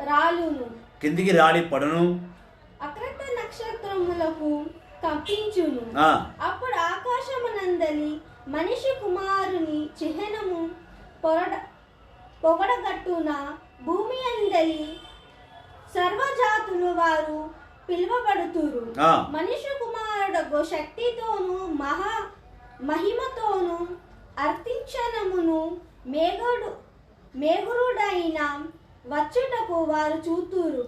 రాలును, కిందికి రాలి పడును, అక్రత నక్షత్రములకు కప్పించును. అప్పుడు ఆకాశమునందలి మనిషి కుమారుని చిహ్నము పొగడగట్టున భూమి అందలి సర్వజాతులు వారు పిలువబడుతురు. మనిషి కుమారుడు శక్తితోను మహిమతోను అర్తించనమును మేఘురుడైన వచ్చుటకు వారు చూతురు.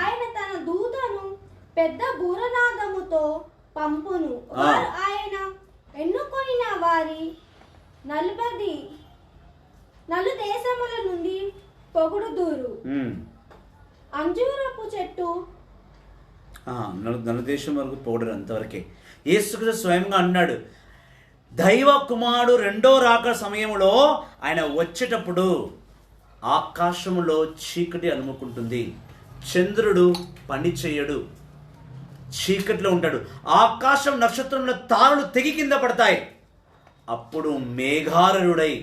ఆయన తన దూతను పెద్ద బూరనాదముతో పంపును. వారు ఆయన ఎన్నుకొనిన వారి నలు దేశముల నుండి పొగుడుదురు. అంజూరపు చెట్టు నలుదేశం వరకు పొగడరు. అంతవరకే యేసుక్రీస్తు స్వయంగా అన్నాడు, దైవ కుమారుడు రెండో రాక సమయంలో ఆయన వచ్చేటప్పుడు ఆకాశములో చీకటి అలుముకుంటుంది, చంద్రుడు పని చేయడు, చీకట్లో ఉంటాడు, ఆకాశం నక్షత్రంలో తారలు తెగి కింద పడతాయి. అప్పుడు మేఘారుడై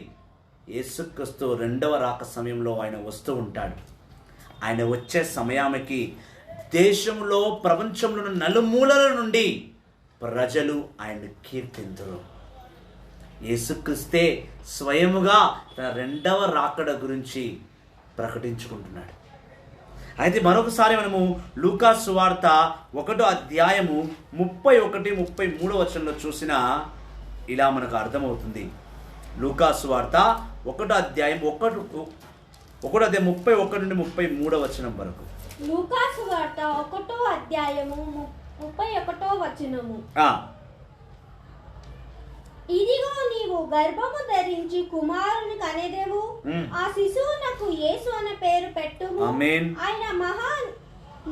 యేసుక్రీస్తు రెండవ రాక సమయంలో ఆయన వస్తూ ఉంటాడు. ఆయన వచ్చే సమయానికి దేశంలో ప్రపంచంలో నలుమూలల నుండి ప్రజలు ఆయన కీర్తింతురు. యేసుక్రీస్తే స్వయముగా తన రెండవ రాకడ గురించి ప్రకటించుకుంటున్నాడు. అయితే మరొకసారి మనము లూకా సువార్త 1వ అధ్యాయము 31, 33 వచనంలో చూసినా ఇలా మనకు అర్థమవుతుంది. లూకా సువార్త 1వ అధ్యాయం 31 నుండి 33 వచనం వరకు. లూకా సువార్త 1వ అధ్యాయము 31వ వచనము. ఇదిగో నీవు గర్భము ధరించి కుమారుని కనెదెవు, ఆ శిశువునకు యేసు అనే పేరు పెట్టుము. ఆయన మహా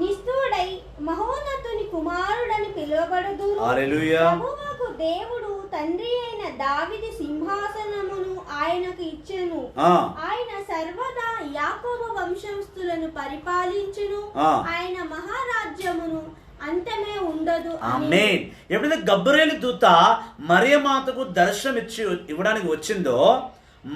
నిష్ఠుడై మహోన్నతుని కుమారుడని పిలువబడుదురు. ప్రభువుకు దేవుడు తండ్రి అయిన దావీదు సింహాసనమును ఆయనకు ఇచ్చెను. ఆయన సర్వదా యాకోబు వంశస్థులను పరిపాలించును. ఆయన మహారాజ్యమును అంతమే ఉండదు. ఆమేన్. ఎప్పుడైతే గబ్రియేలు దూత మరియమాతకు దర్శనం ఇవ్వడానికి వచ్చిందో,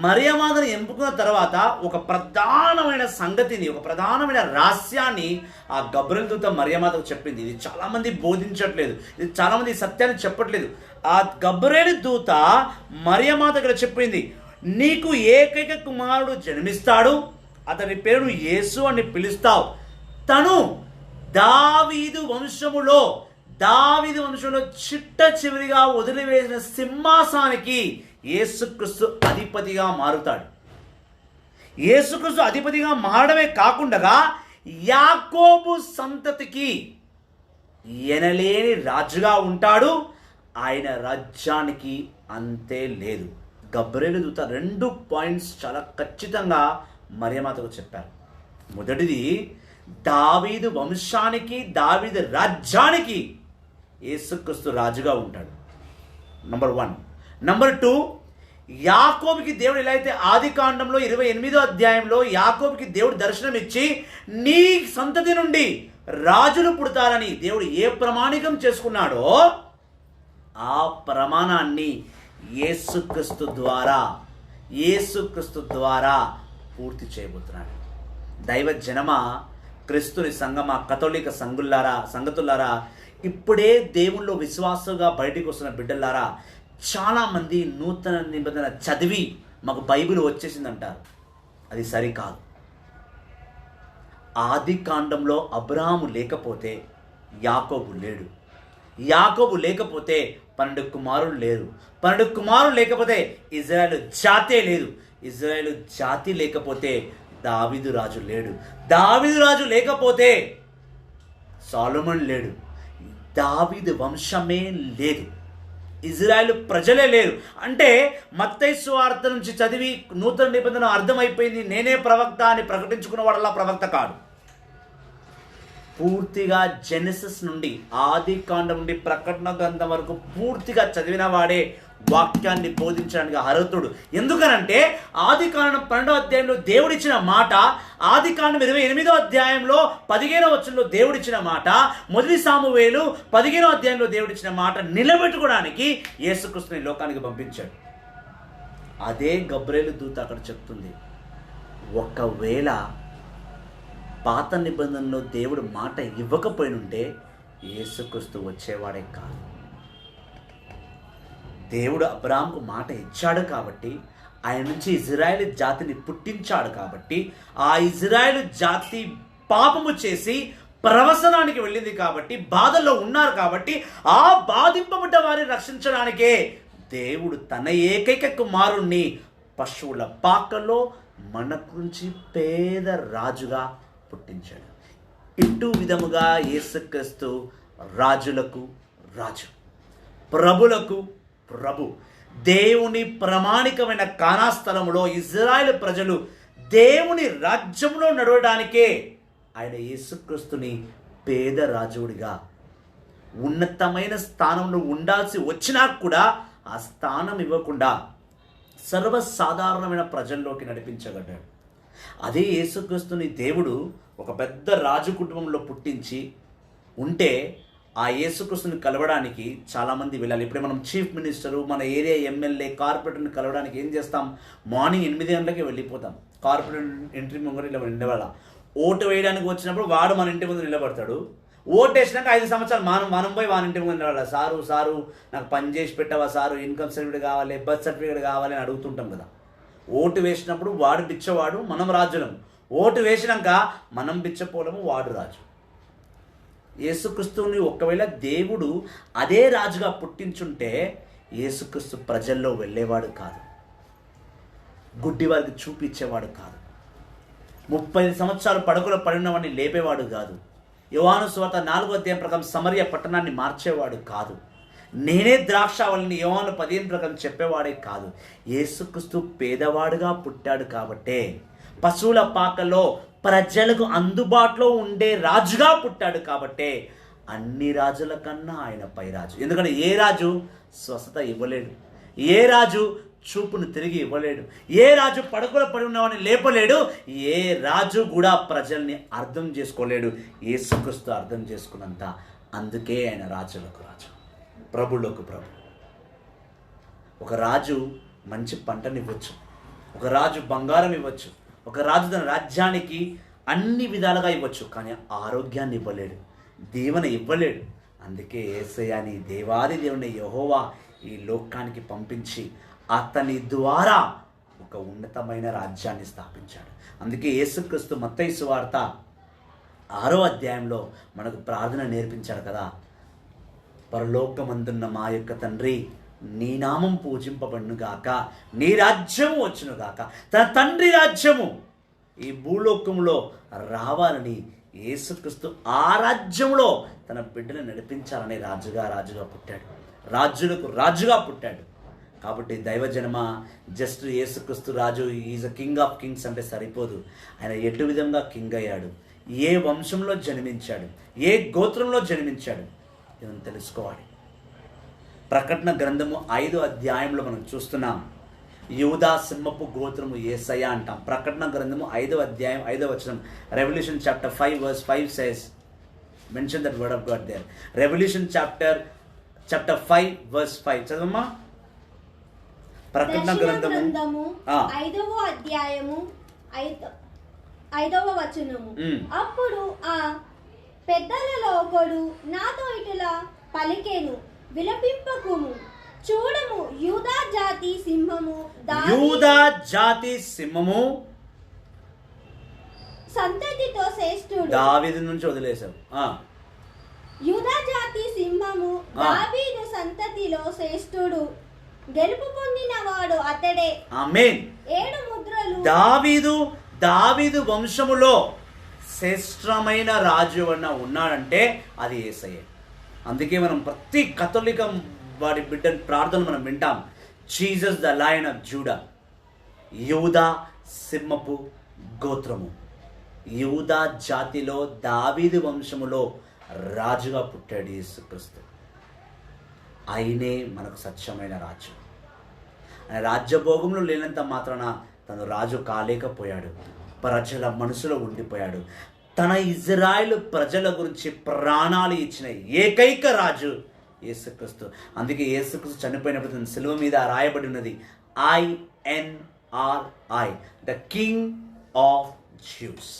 మరియమాతను ఎంపుకున్న తర్వాత ఒక ప్రధానమైన సంగతిని, ఒక ప్రధానమైన రహస్యాన్ని ఆ గబ్రియేలు దూత మరియమాతకు చెప్పింది. ఇది చాలా మంది బోధించట్లేదు, ఇది చాలా మంది సత్యాన్ని చెప్పట్లేదు. ఆ గబ్రియేలు దూత మరియమాత ఇక్కడ చెప్పింది, నీకు ఏకైక కుమారుడు జన్మిస్తాడు, అతని పేరు యేసు అని పిలుస్తావు. తను దావీదు వంశములో చిట్ట చివరిగా వదిలివేసిన సింహాసనానికి యేసుక్రీస్తు అధిపతిగా మారుతాడు. యేసుక్రీస్తు అధిపతిగా మారడమే కాకుండా యాకోబు సంతతికి ఎనలేని రాజుగా ఉంటాడు. ఆయన రాజ్యానికి అంతే లేదు. గబ్రియేలు దూత 2 పాయింట్స్ చాలా ఖచ్చితంగా మరియమాతకు చెప్పారు. మొదటిది, దావీదు వంశానికి, దావీదు రాజ్యానికి యేసుక్రీస్తు రాజుగా ఉంటాడు. నంబర్ 1. నంబర్ 2, యాకోబుకి దేవుడు ఎలా అయితే ఆదికాండంలో 28వ అధ్యాయంలో యాకోబుకి దేవుడు దర్శనం ఇచ్చి నీ సంతతి నుండి రాజులు పుడతారని దేవుడు ఏ ప్రమాణికం చేసుకున్నాడో ఆ ప్రమాణాన్ని యేసుక్రీస్తు ద్వారా పూర్తి చేయబోతున్నాడు. దైవ జనమ, క్రీస్తుని సంగమా, కథోలిక సంగతులారా, ఇప్పుడే దేవుళ్ళో విశ్వాసంగా బయటికి వస్తున్న బిడ్డలారా, చాలామంది నూతన నిబంధన చదివి మాకు బైబిల్ వచ్చేసిందంటారు. అది సరికాదు. ఆది కాండంలో అబ్రహాము లేకపోతే యాకోబు లేడు. యాకోబు లేకపోతే 12 కుమారులు లేరు. 12 కుమారులు లేకపోతే ఇజ్రాయేలు జాతే లేదు. ఇజ్రాయేలు జాతి లేకపోతే దావీదు రాజు లేడు. దావీదు రాజు లేకపోతే సొలొమోను లేడు. దావీదు వంశమే లేదు. ఇజ్రాయేలు ప్రజలే లేరు. అంటే మత్తయి సువార్త నుంచి చదివి నూతన నిబంధన అర్థమైపోయింది, నేనే ప్రవక్త అని ప్రకటించుకున్న వాడల్లా ప్రవక్త కాడు. పూర్తిగా జెనసిస్ నుండి, ఆది కాండం నుండి ప్రకటన గ్రంథం వరకు పూర్తిగా చదివిన వాడే వాక్యాన్ని బోధించడానికి అర్హుడు. ఎందుకనంటే ఆది కాండం 12వ అధ్యాయంలో దేవుడిచ్చిన మాట, ఆది కాండం 28వ అధ్యాయంలో 15వ వచనంలో దేవుడిచ్చిన మాట, మొదటి సామువేలు 15వ అధ్యాయంలో దేవుడిచ్చిన మాట నిలబెట్టుకోవడానికి యేసుక్రీస్తుని లోకానికి పంపించాడు. అదే గబ్రియేలు దూత అక్కడ చెప్తుంది, ఒకవేళ పాత నిబంధనలో దేవుడు మాట ఇవ్వకపోయినుంటే యేసుక్రీస్తు వచ్చేవాడే కాదు. దేవుడు అబ్రాహాముకు మాట ఇచ్చాడు కాబట్టి, ఆయన నుంచి ఇజ్రాయేలు జాతిని పుట్టించాడు కాబట్టి, ఆ ఇజ్రాయేలు జాతి పాపము చేసి ప్రవసనానికి వెళ్ళింది కాబట్టి, బాధల్లో ఉన్నారు కాబట్టి, ఆ బాధింపబడ్డ వారిని రక్షించడానికే దేవుడు తన ఏకైక కుమారుణ్ణి పశువుల పాకలో మన గురించి పేద రాజుగా పుట్టించాడు. ఇటు విధముగా యేసుక్రీస్తు రాజులకు రాజు, ప్రభులకు ప్రభు. దేవుని ప్రామాణికమైన కానా స్థలంలో ఇజ్రాయేలు ప్రజలు దేవుని రాజ్యంలో నడవడానికే ఆయన యేసుక్రీస్తుని పేద రాజుడిగా, ఉన్నతమైన స్థానంలో ఉండాల్సి వచ్చినా కూడా ఆ స్థానం ఇవ్వకుండా సర్వసాధారణమైన ప్రజల్లోకి నడిపించగలిగాడు. అదే యేసుక్రీస్తుని దేవుడు ఒక పెద్ద రాజు కుటుంబంలో పుట్టించి ఉంటే ఆ యేసుక్రీస్తుని కలవడానికి చాలామంది వెళ్ళాలి. ఇప్పుడే మనం చీఫ్ మినిస్టరు, మన ఏరియా ఎమ్మెల్యే, కార్పొరేటర్ని కలవడానికి ఏం చేస్తాం? మార్నింగ్ 8 గంటలకి వెళ్ళిపోతాం. కార్పొరేటర్ ఇంటి ముందు ఇలా నిలబడాల. ఓటు వేయడానికి వచ్చినప్పుడు వాడు మన ఇంటి ముందు నిలబడతాడు. ఓటు వేసినాక 5 సంవత్సరాలు మనం పోయి వాని ఇంటి ముందు నిలబడాలి. సారు నాకు పని చేసి పెట్టవా సారు, ఇన్కమ్ సర్టిఫికేట్ కావాలి, బర్త్ సర్టిఫికేట్ కావాలి అని అడుగుతుంటాం కదా. ఓటు వేసినప్పుడు వాడు బిచ్చవాడు, మనం రాజులం. ఓటు వేసినాక మనం బిచ్చపోలము, వాడు రాజు. యేసుక్రీస్తుని ఒకవేళ దేవుడు అదే రాజుగా పుట్టించుంటే యేసుక్రీస్తు ప్రజల్లో వెళ్ళేవాడు కాదు, గుడ్డి వారికి చూపించేవాడు కాదు, 30 సంవత్సరాలు పడకలో పడిన వాడిని లేపేవాడు కాదు, యోహాను సువార్త 4వ అధ్యాయం ప్రకారం సమరయ పట్టణాన్ని మార్చేవాడు కాదు, నేనే ద్రాక్షావళిని యోహాను 15 ప్రకారం చెప్పేవాడే కాదు. యేసుక్రీస్తు పేదవాడుగా పుట్టాడు కాబట్టే, పశువుల పాకలో ప్రజలకు అందుబాటులో ఉండే రాజుగా పుట్టాడు కాబట్టే అన్ని రాజుల కన్నా ఆయన పై రాజు. ఎందుకంటే ఏ రాజు స్వస్థత ఇవ్వలేడు, ఏ రాజు చూపును తిరిగి ఇవ్వలేడు, ఏ రాజు పడకలో పడి ఉన్నవాడిని లేపలేడు, ఏ రాజు కూడా ప్రజల్ని అర్థం చేసుకోలేడు. యేసుక్రీస్తు అర్థం చేసుకున్నంత. అందుకే ఆయన రాజులకు రాజు, ప్రభువులకు ప్రభు. ఒక రాజు మంచి పంటనివ్వచ్చు, ఒక రాజు బంగారం ఇవ్వచ్చు, ఒక రాజు తన రాజ్యానికి అన్ని విధాలుగా ఇవ్వచ్చు, కానీ ఆరోగ్యాన్ని ఇవ్వలేడు, దీవెన ఇవ్వలేడు. అందుకే యేసయ్యని దేవాది దేవుని యెహోవా ఈ లోకానికి పంపించి అతని ద్వారా ఒక ఉన్నతమైన రాజ్యాన్ని స్థాపించాడు. అందుకే యేసుక్రీస్తు మత్తయి సువార్త 6వ అధ్యాయంలో మనకు ప్రార్థన నేర్పించాడు కదా. పరలోకమందున్న మా యొక్క తండ్రి, నీ నామం పూజింపబడునుగాక, నీ రాజ్యము వచ్చునుగాక. తన తండ్రి రాజ్యము ఈ భూలోకంలో రావాలని యేసుక్రీస్తు ఆ రాజ్యంలో తన బిడ్డను నడిపించాలని రాజుగా పుట్టాడు, రాజులకు రాజుగా పుట్టాడు. కాబట్టి దైవజనమ, జస్ట్ యేసుక్రీస్తు రాజు is a king of kings అంటే సరిపోదు. ఆయన ఎటు విధంగా కింగ్ అయ్యాడు, ఏ వంశంలో జన్మించాడు, ఏ గోత్రంలో జన్మించాడు, ఇదని తెలుసుకోవాలి. ప్రకటన గ్రంథము 5వ అధ్యాయంలో మనం చూస్తున్నాం, యూదా సింహపు గోత్రము యేసయ్య అంటాం. ప్రకటన గ్రంథము 5వ అధ్యాయం 5వ వచనం, Revelation chapter 5 verse 5 says, mention that word of God there. Revelation chapter 5 verse 5 చదవమ్మా. ప్రకటన గ్రంథము 5వ అధ్యాయము 5వ వచనము. అప్పుడు ఆ పెద్దలలో ఒకడు నాతో ఇటులా పలికెను, విలపింపకుము, చూడము, యూదా జాతి సింహము సంతతితో శ్రేష్ఠుడు. దావీదు నుంచి వదిలేశాం. యూదా జాతి సింహము దావీదు సంతతిలో శ్రేష్ఠుడు, గెలుపు పొందిన వాడు అతడే. ఆమేన్. 7 ముద్రలు. దావీదు వంశములో శ్రేష్టమైన రాజు అన్న ఉన్నాడంటే అది యేసయ్యే. అందుకే మనం ప్రతి కథోలిక వాడి బిడ్డ ప్రార్థనలు మనం వింటాం, Jesus the lion of JUDA. యూదా సింహపు గోత్రము, యూదా జాతిలో దావీదు వంశములో రాజుగా పుట్టాడు యేసుక్రీస్తు. ఆయనే మనకు సత్యమైన రాజు. ఆయన రాజ్యభోగంలో లేనంత మాత్రాన తను రాజు కాలేకపోయాడు, ప్రజల మనసులో ఉండిపోయాడు. తన ఇజ్రాయేలు ప్రజల గురించి ప్రాణాలు ఇచ్చిన ఏకైక రాజు యేసుక్రీస్తు. అందుకే యేసుక్రీస్తు చనిపోయినప్పుడు తన శిలువ మీద రాయబడి ఉన్నది INRI, the king of juice.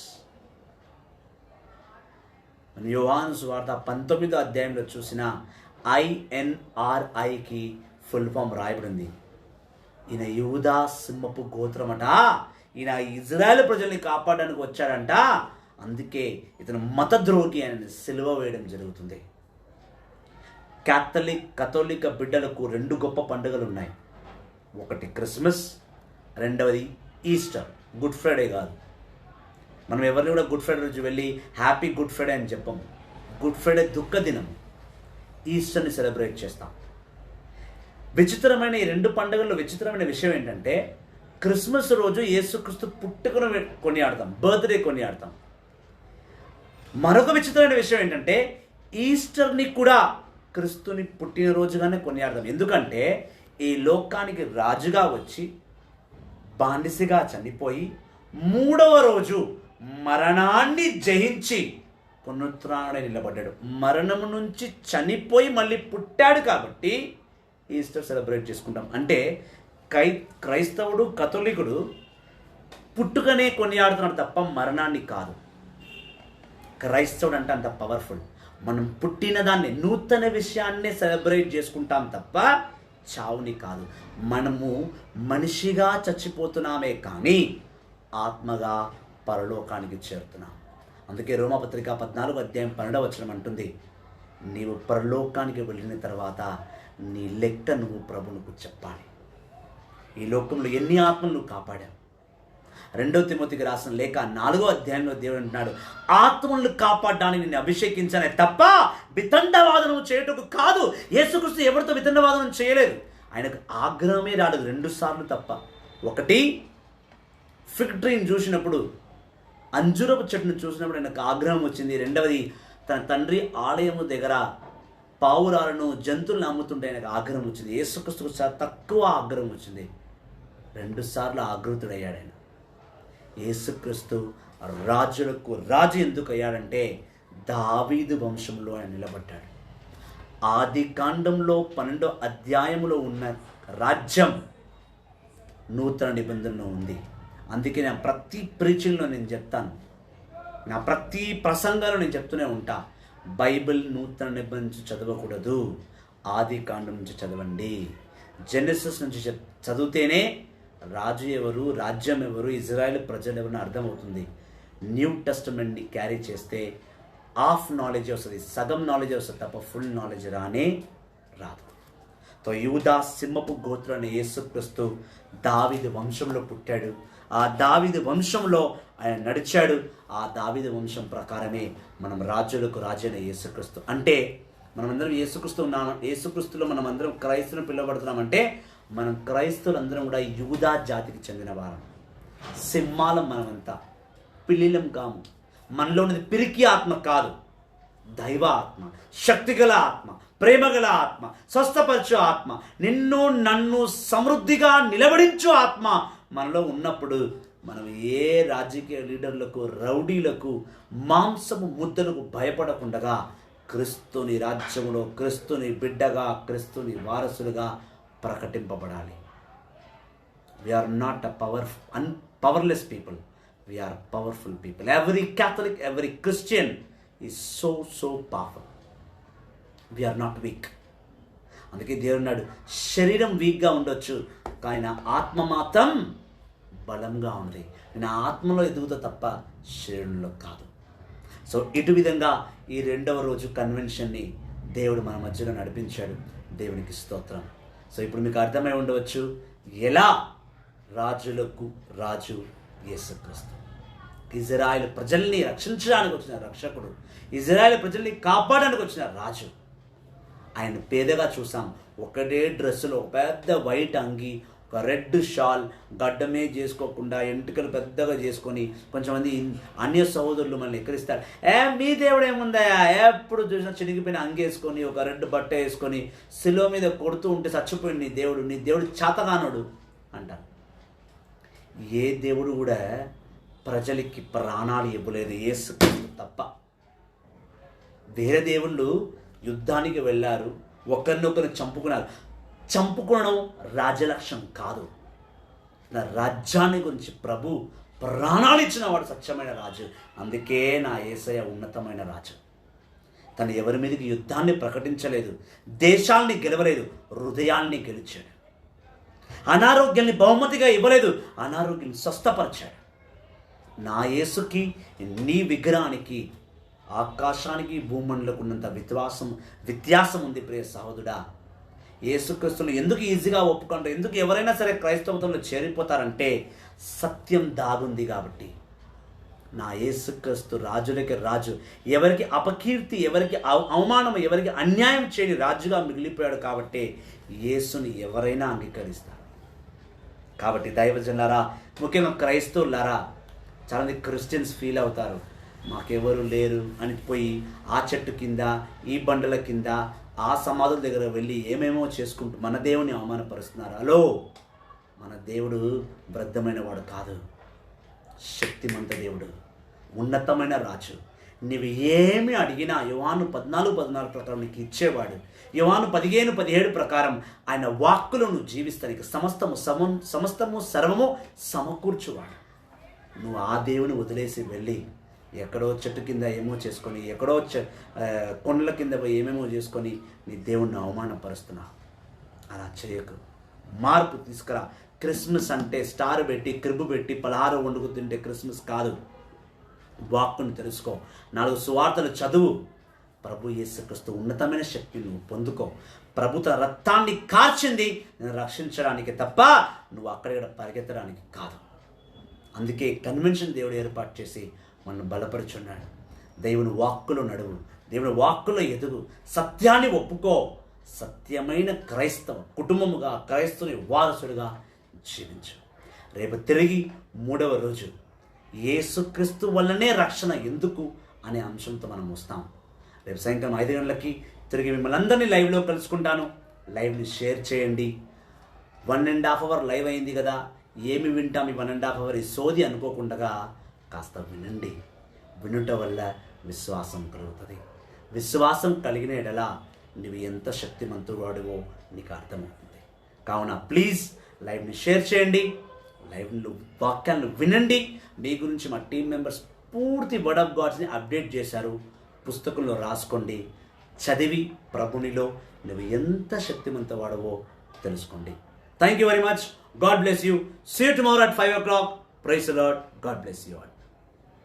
యోహాను సువార్త 19వ అధ్యాయంలో చూసిన INRIకి ఫుల్ ఫామ్ రాయబడింది. ఈయన యూదా సింహపు గోత్రమట, ఈయన ఇజ్రాయెల్ ప్రజల్ని కాపాడడానికి వచ్చాడంట. అందుకే ఇతను మతద్రోహి అని సిలువ వేయడం జరుగుతుంది. కథోలిక బిడ్డలకు 2 గొప్ప పండుగలు ఉన్నాయి. ఒకటి క్రిస్మస్, రెండవది ఈస్టర్. గుడ్ ఫ్రైడే కాదు. మనం ఎవరిని కూడా గుడ్ ఫ్రైడే రోజు వెళ్ళి హ్యాపీ గుడ్ ఫ్రైడే అని చెప్పము. గుడ్ ఫ్రైడే దుఃఖ దినం, ఈస్టర్ని సెలబ్రేట్ చేస్తాం. విచిత్రమైన ఈ 2 పండుగల్లో విచిత్రమైన విషయం ఏంటంటే, క్రిస్మస్ రోజు యేసుక్రీస్తు పుట్టుకను కొనియాడతాం, బర్త్డే కొనియాడతాం. మరొక విచిత్రమైన విషయం ఏంటంటే, ఈస్టర్ని కూడా క్రీస్తుని పుట్టినరోజుగానే కొనియాడతాం. ఎందుకంటే ఈ లోకానికి రాజుగా వచ్చి బానిసగా చనిపోయి మూడవ రోజు మరణాన్ని జయించి పునరుత్థానుడై నిలబడ్డాడు. మరణము నుంచి చనిపోయి మళ్ళీ పుట్టాడు కాబట్టి ఈస్టర్ సెలబ్రేట్ చేసుకుంటాం. అంటే క్రైస్తవుడు కథోలికుడు పుట్టుకనే కొనియాడుతున్నాడు తప్ప మరణాన్ని కాదు. క్రైస్తవుడు అంటే అంత పవర్ఫుల్. మనం పుట్టిన దాన్ని, నూతన విషయాన్నే సెలబ్రేట్ చేసుకుంటాం తప్ప చావుని కాదు. మనము మనిషిగా చచ్చిపోతున్నామే కానీ ఆత్మగా పరలోకానికి చేరుతున్నాం. అందుకే రోమాపత్రిక 14:12 అంటుంది, నీవు పరలోకానికి వెళ్ళిన తర్వాత నీ లెక్క నువ్వు ప్రభువుకు చెప్పాలి. ఈ లోకంలో ఎన్ని ఆత్మలు నువ్వు కాపాడావు. 2 తిమోతికి రాసిన లేఖ 4 దేవుడు అంటున్నాడు, ఆత్మలను కాపాడడానికి నిన్ను అభిషేకించానే తప్ప వితండవాదనం చేయటకు కాదు. యేసుక్రీస్తు ఎవరితో వితండవాదనం చేయలేదు. ఆయనకు ఆగ్రహమే రాలేదు 2 సార్లు తప్ప. ఒకటి, ఫిగ్ ట్రీని చూసినప్పుడు, అంజురపు చెట్టును చూసినప్పుడు ఆయనకు ఆగ్రహం వచ్చింది. రెండవది, తన తండ్రి ఆలయము దగ్గర పావురాలను, జంతువులను అమ్ముతుంటే ఆయనకు ఆగ్రహం వచ్చింది. యేసుక్రీస్తుకు చాలా తక్కువ ఆగ్రహం వచ్చింది. 2 సార్లు ఆగ్రహితుడయ్యాడు ఆయన. యేసుక్రీస్తు రాజులకు రాజు ఎందుకు అయ్యాడంటే దావీదు వంశంలో ఆయన నిలబడ్డాడు. ఆది కాండంలో 12వ అధ్యాయంలో ఉన్న రాజ్యం నూతన నిబంధనలో ఉంది. అందుకే నా ప్రతి ప్రీచింగ్లో నేను చెప్తాను, నా ప్రతి ప్రసంగాల్లో నేను చెప్తూనే ఉంటా, బైబిల్ నూతన నిబంధన నుంచి చదవకూడదు, ఆది కాండం నుంచి చదవండి. జెనసిస్ నుంచి చదివితేనే రాజు ఎవరు, రాజ్యం ఎవరు, ఇజ్రాయెల్ ప్రజలు ఎవరు అర్థమవుతుంది. న్యూ టెస్టమెంట్ని క్యారీ చేస్తే హాఫ్ నాలెడ్జ్ వస్తుంది, సగం నాలెడ్జ్ వస్తుంది తప్ప ఫుల్ నాలెడ్జ్ రానే రాదు. తో యూదా సింహపు గోత్రాన్ని యేసుక్రీస్తు దావీదు వంశంలో పుట్టాడు. ఆ దావీదు వంశంలో ఆయన నడిచాడు. ఆ దావీదు వంశం ప్రకారమే మనం రాజులకు రాజైన యేసుక్రీస్తు. అంటే మనమందరం యేసుక్రీస్తులో మనం అందరం క్రైస్తవులను పిలువబడుతున్నామంటే మనం క్రైస్తవులందరం కూడా యూదా జాతికి చెందిన వారం. సింహాలం మనమంతా, పిల్లిలం కాము. మనలో ఉన్నది పిరికి ఆత్మ కాదు, దైవ ఆత్మ, శక్తిగల ఆత్మ, ప్రేమగల ఆత్మ, స్వస్థపరచు ఆత్మ, నిన్ను నన్ను సమృద్ధిగా నిలబడించు ఆత్మ మనలో ఉన్నప్పుడు మనం ఏ రాజకీయ లీడర్లకు, రౌడీలకు, మాంసము ముద్దలకు భయపడకుండా క్రీస్తుని రాజ్యములో క్రీస్తుని బిడ్డగా, క్రీస్తుని వారసులుగా ప్రకటింపబడాలి. We're not powerless people, we're powerful people. Every Catholic, every Christian is so powerful. We're not weak. అందుకే దేవుడు అన్నాడు, శరీరం వీక్గా ఉండొచ్చు కానీ నా ఆత్మ మాత్రం బలంగా ఉంది. నేను ఆత్మలో ఎదుగుతా తప్ప శరీరంలో కాదు. సో ఇటు విధంగా ఈ 2వ రోజు కన్వెన్షన్ని దేవుడు మన మధ్యలో నడిపించాడు. దేవునికి స్తోత్రం. సో ఇప్పుడు మీకు అర్థమై ఉండవచ్చు ఎలా రాజులకు రాజు యేసుక్రీస్తు. ఇజ్రాయేల్ ప్రజల్ని రక్షించడానికి వచ్చిన రక్షకుడు, ఇజ్రాయేల్ ప్రజల్ని కాపాడడానికి వచ్చిన రాజు. ఆయన పేదగా చూసాం, ఒకటే డ్రెస్సులో పెద్ద వైట్ అంగి, ఒక రెడ్ షాల్, గడ్డమే చేసుకోకుండా ఎంటుకలు పెద్దగా చేసుకొని, కొంచెంమంది అన్య సహోదరులు మనల్ని ఎక్కడిస్తారు, మీ దేవుడు ఏముందా, ఎప్పుడు చూసినా చినిగిపోయిన అంగేసుకొని ఒక రెడ్ బట్ట వేసుకొని శిలువ మీద కొడుతూ ఉంటే చచ్చిపోయింది నీ దేవుడు చాతగానుడు అంటారు. ఏ దేవుడు కూడా ప్రజలకి ప్రాణాలు ఇవ్వలేదు, యేసుక్రీస్తు తప్ప. వేరే దేవుళ్ళు యుద్ధానికి వెళ్ళారు, ఒకరినొకరు చంపుకున్నారు. చంపుకోవడం రాజలక్ష్యం కాదు. నా రాజ్యాన్ని గురించి ప్రభు ప్రాణాలు ఇచ్చిన వాడు సత్యమైన రాజు. అందుకే నా యేసయ్య ఉన్నతమైన రాజు. తను ఎవరి మీదకి యుద్ధాన్ని ప్రకటించలేదు, దేశాల్ని గెలవలేదు, హృదయాల్ని గెలిచాడు. అనారోగ్యాన్ని బహుమతిగా ఇవ్వలేదు, అనారోగ్యాన్ని స్వస్థపరిచాడు. నా యేసుకి, నీ విగ్రహానికి, ఆకాశానికి భూమండలకు ఉన్నంత వ్యత్యాసం ఉంది ప్రియ సహోదరుడా. యేసుక్రీస్తును ఎందుకు ఈజీగా ఒప్పుకుంటారు, ఎందుకు ఎవరైనా సరే క్రైస్తవత్వంలో చేరిపోతారంటే సత్యం దాగుంది కాబట్టి. నా యేసుక్రీస్తు రాజులకి రాజు, ఎవరికి అపకీర్తి, ఎవరికి అవమానం, ఎవరికి అన్యాయం చేయని రాజుగా మిగిలిపోయాడు కాబట్టి యేసుని ఎవరైనా అంగీకరిస్తారు. కాబట్టి దైవజనులారా, ముఖ్యంగా క్రైస్తవులారా, చాలామంది క్రిస్టియన్స్ ఫీల్ అవుతారు, మాకెవరు లేరు అని పోయి ఆ చెట్టు కింద, ఈ బండల కింద, ఆ సమాధుల దగ్గర వెళ్ళి ఏమేమో చేసుకుంటూ మన దేవుని అవమానపరుస్తున్నారు. హలో, మన దేవుడు వృద్ధమైన వాడు కాదు. శక్తిమంత దేవుడు, ఉన్నతమైన రాజు. నీవు ఏమి అడిగినా యోహాను 14:14 ప్రకారం నీకు ఇచ్చేవాడు. యోహాను 15:17 ప్రకారం ఆయన వాక్కులో నువ్వు జీవిస్తానికి సమస్తము సర్వము సమకూర్చువాడు. నువ్వు ఆ దేవుని వదిలేసి వెళ్ళి ఎక్కడో చెట్టు కింద ఏమో చేసుకొని, ఎక్కడో కొండల కింద పోయి ఏమేమో చేసుకొని నీ దేవుణ్ణి అవమానపరుస్తున్నావు. అలా చేయకు, మార్పు తీసుకురా. క్రిస్మస్ అంటే స్టార్ పెట్టి క్రిబ్ పెట్టి పలహారం వండుకు తింటే క్రిస్మస్ కాదు. వాక్కును తెలుసుకో, 4 సువార్తలు చదువు, ప్రభు యేసుక్రీస్తు ఉన్నతమైన శక్తిని నువ్వు పొందుకో. ప్రభు తన రక్తాన్ని కార్చింది నేను రక్షించడానికి తప్ప నువ్వు అక్కడిక్కడ పరిగెత్తడానికి కాదు. అందుకే కన్వెన్షన్ దేవుడు ఏర్పాటు చేసి మనల్ని బలపరుచున్నాడు. దేవుని వాక్కులో నడువు, దేవుని వాక్కులో ఎదుగు, సత్యాన్ని ఒప్పుకో. సత్యమైన క్రైస్తవ కుటుంబముగా క్రైస్తవుని వారసుడిగా జీవించు. రేపు తిరిగి 3వ రోజు యేసుక్రీస్తు వల్లనే రక్షణ ఎందుకు అనే అంశంతో మనం వస్తాం. రేపు సాయంకాలం 5 గంటలకి తిరిగి మిమ్మల్ని అందరినీ లైవ్లో కలుసుకుంటాను. లైవ్ని షేర్ చేయండి. 1.5 అవర్ లైవ్ అయింది కదా, ఏమి వింటాం ఈ 1.5 అవర్ ఈ సోది అనుకోకుండా కాస్త వినండి. వినుట వల్ల విశ్వాసం కలుగుతుంది. విశ్వాసం కలిగిన ఎడల నువ్వు ఎంత శక్తిమంతువాడువో నీకు అర్థమవుతుంది. కావున ప్లీజ్ లైవ్ని షేర్ చేయండి, లైవ్లో వాక్యాలను వినండి. మీ గురించి మా టీం మెంబర్స్ పూర్తి వర్డ్ ఆఫ్ గాడ్స్ని అప్డేట్ చేశారు. పుస్తకంలో రాసుకోండి, చదివి ప్రభునిలో నువ్వు ఎంత శక్తిమంతవాడవో తెలుసుకోండి. Thank you very much. God bless you. See you tomorrow at 5 o'clock. Praise the lord. God bless you all.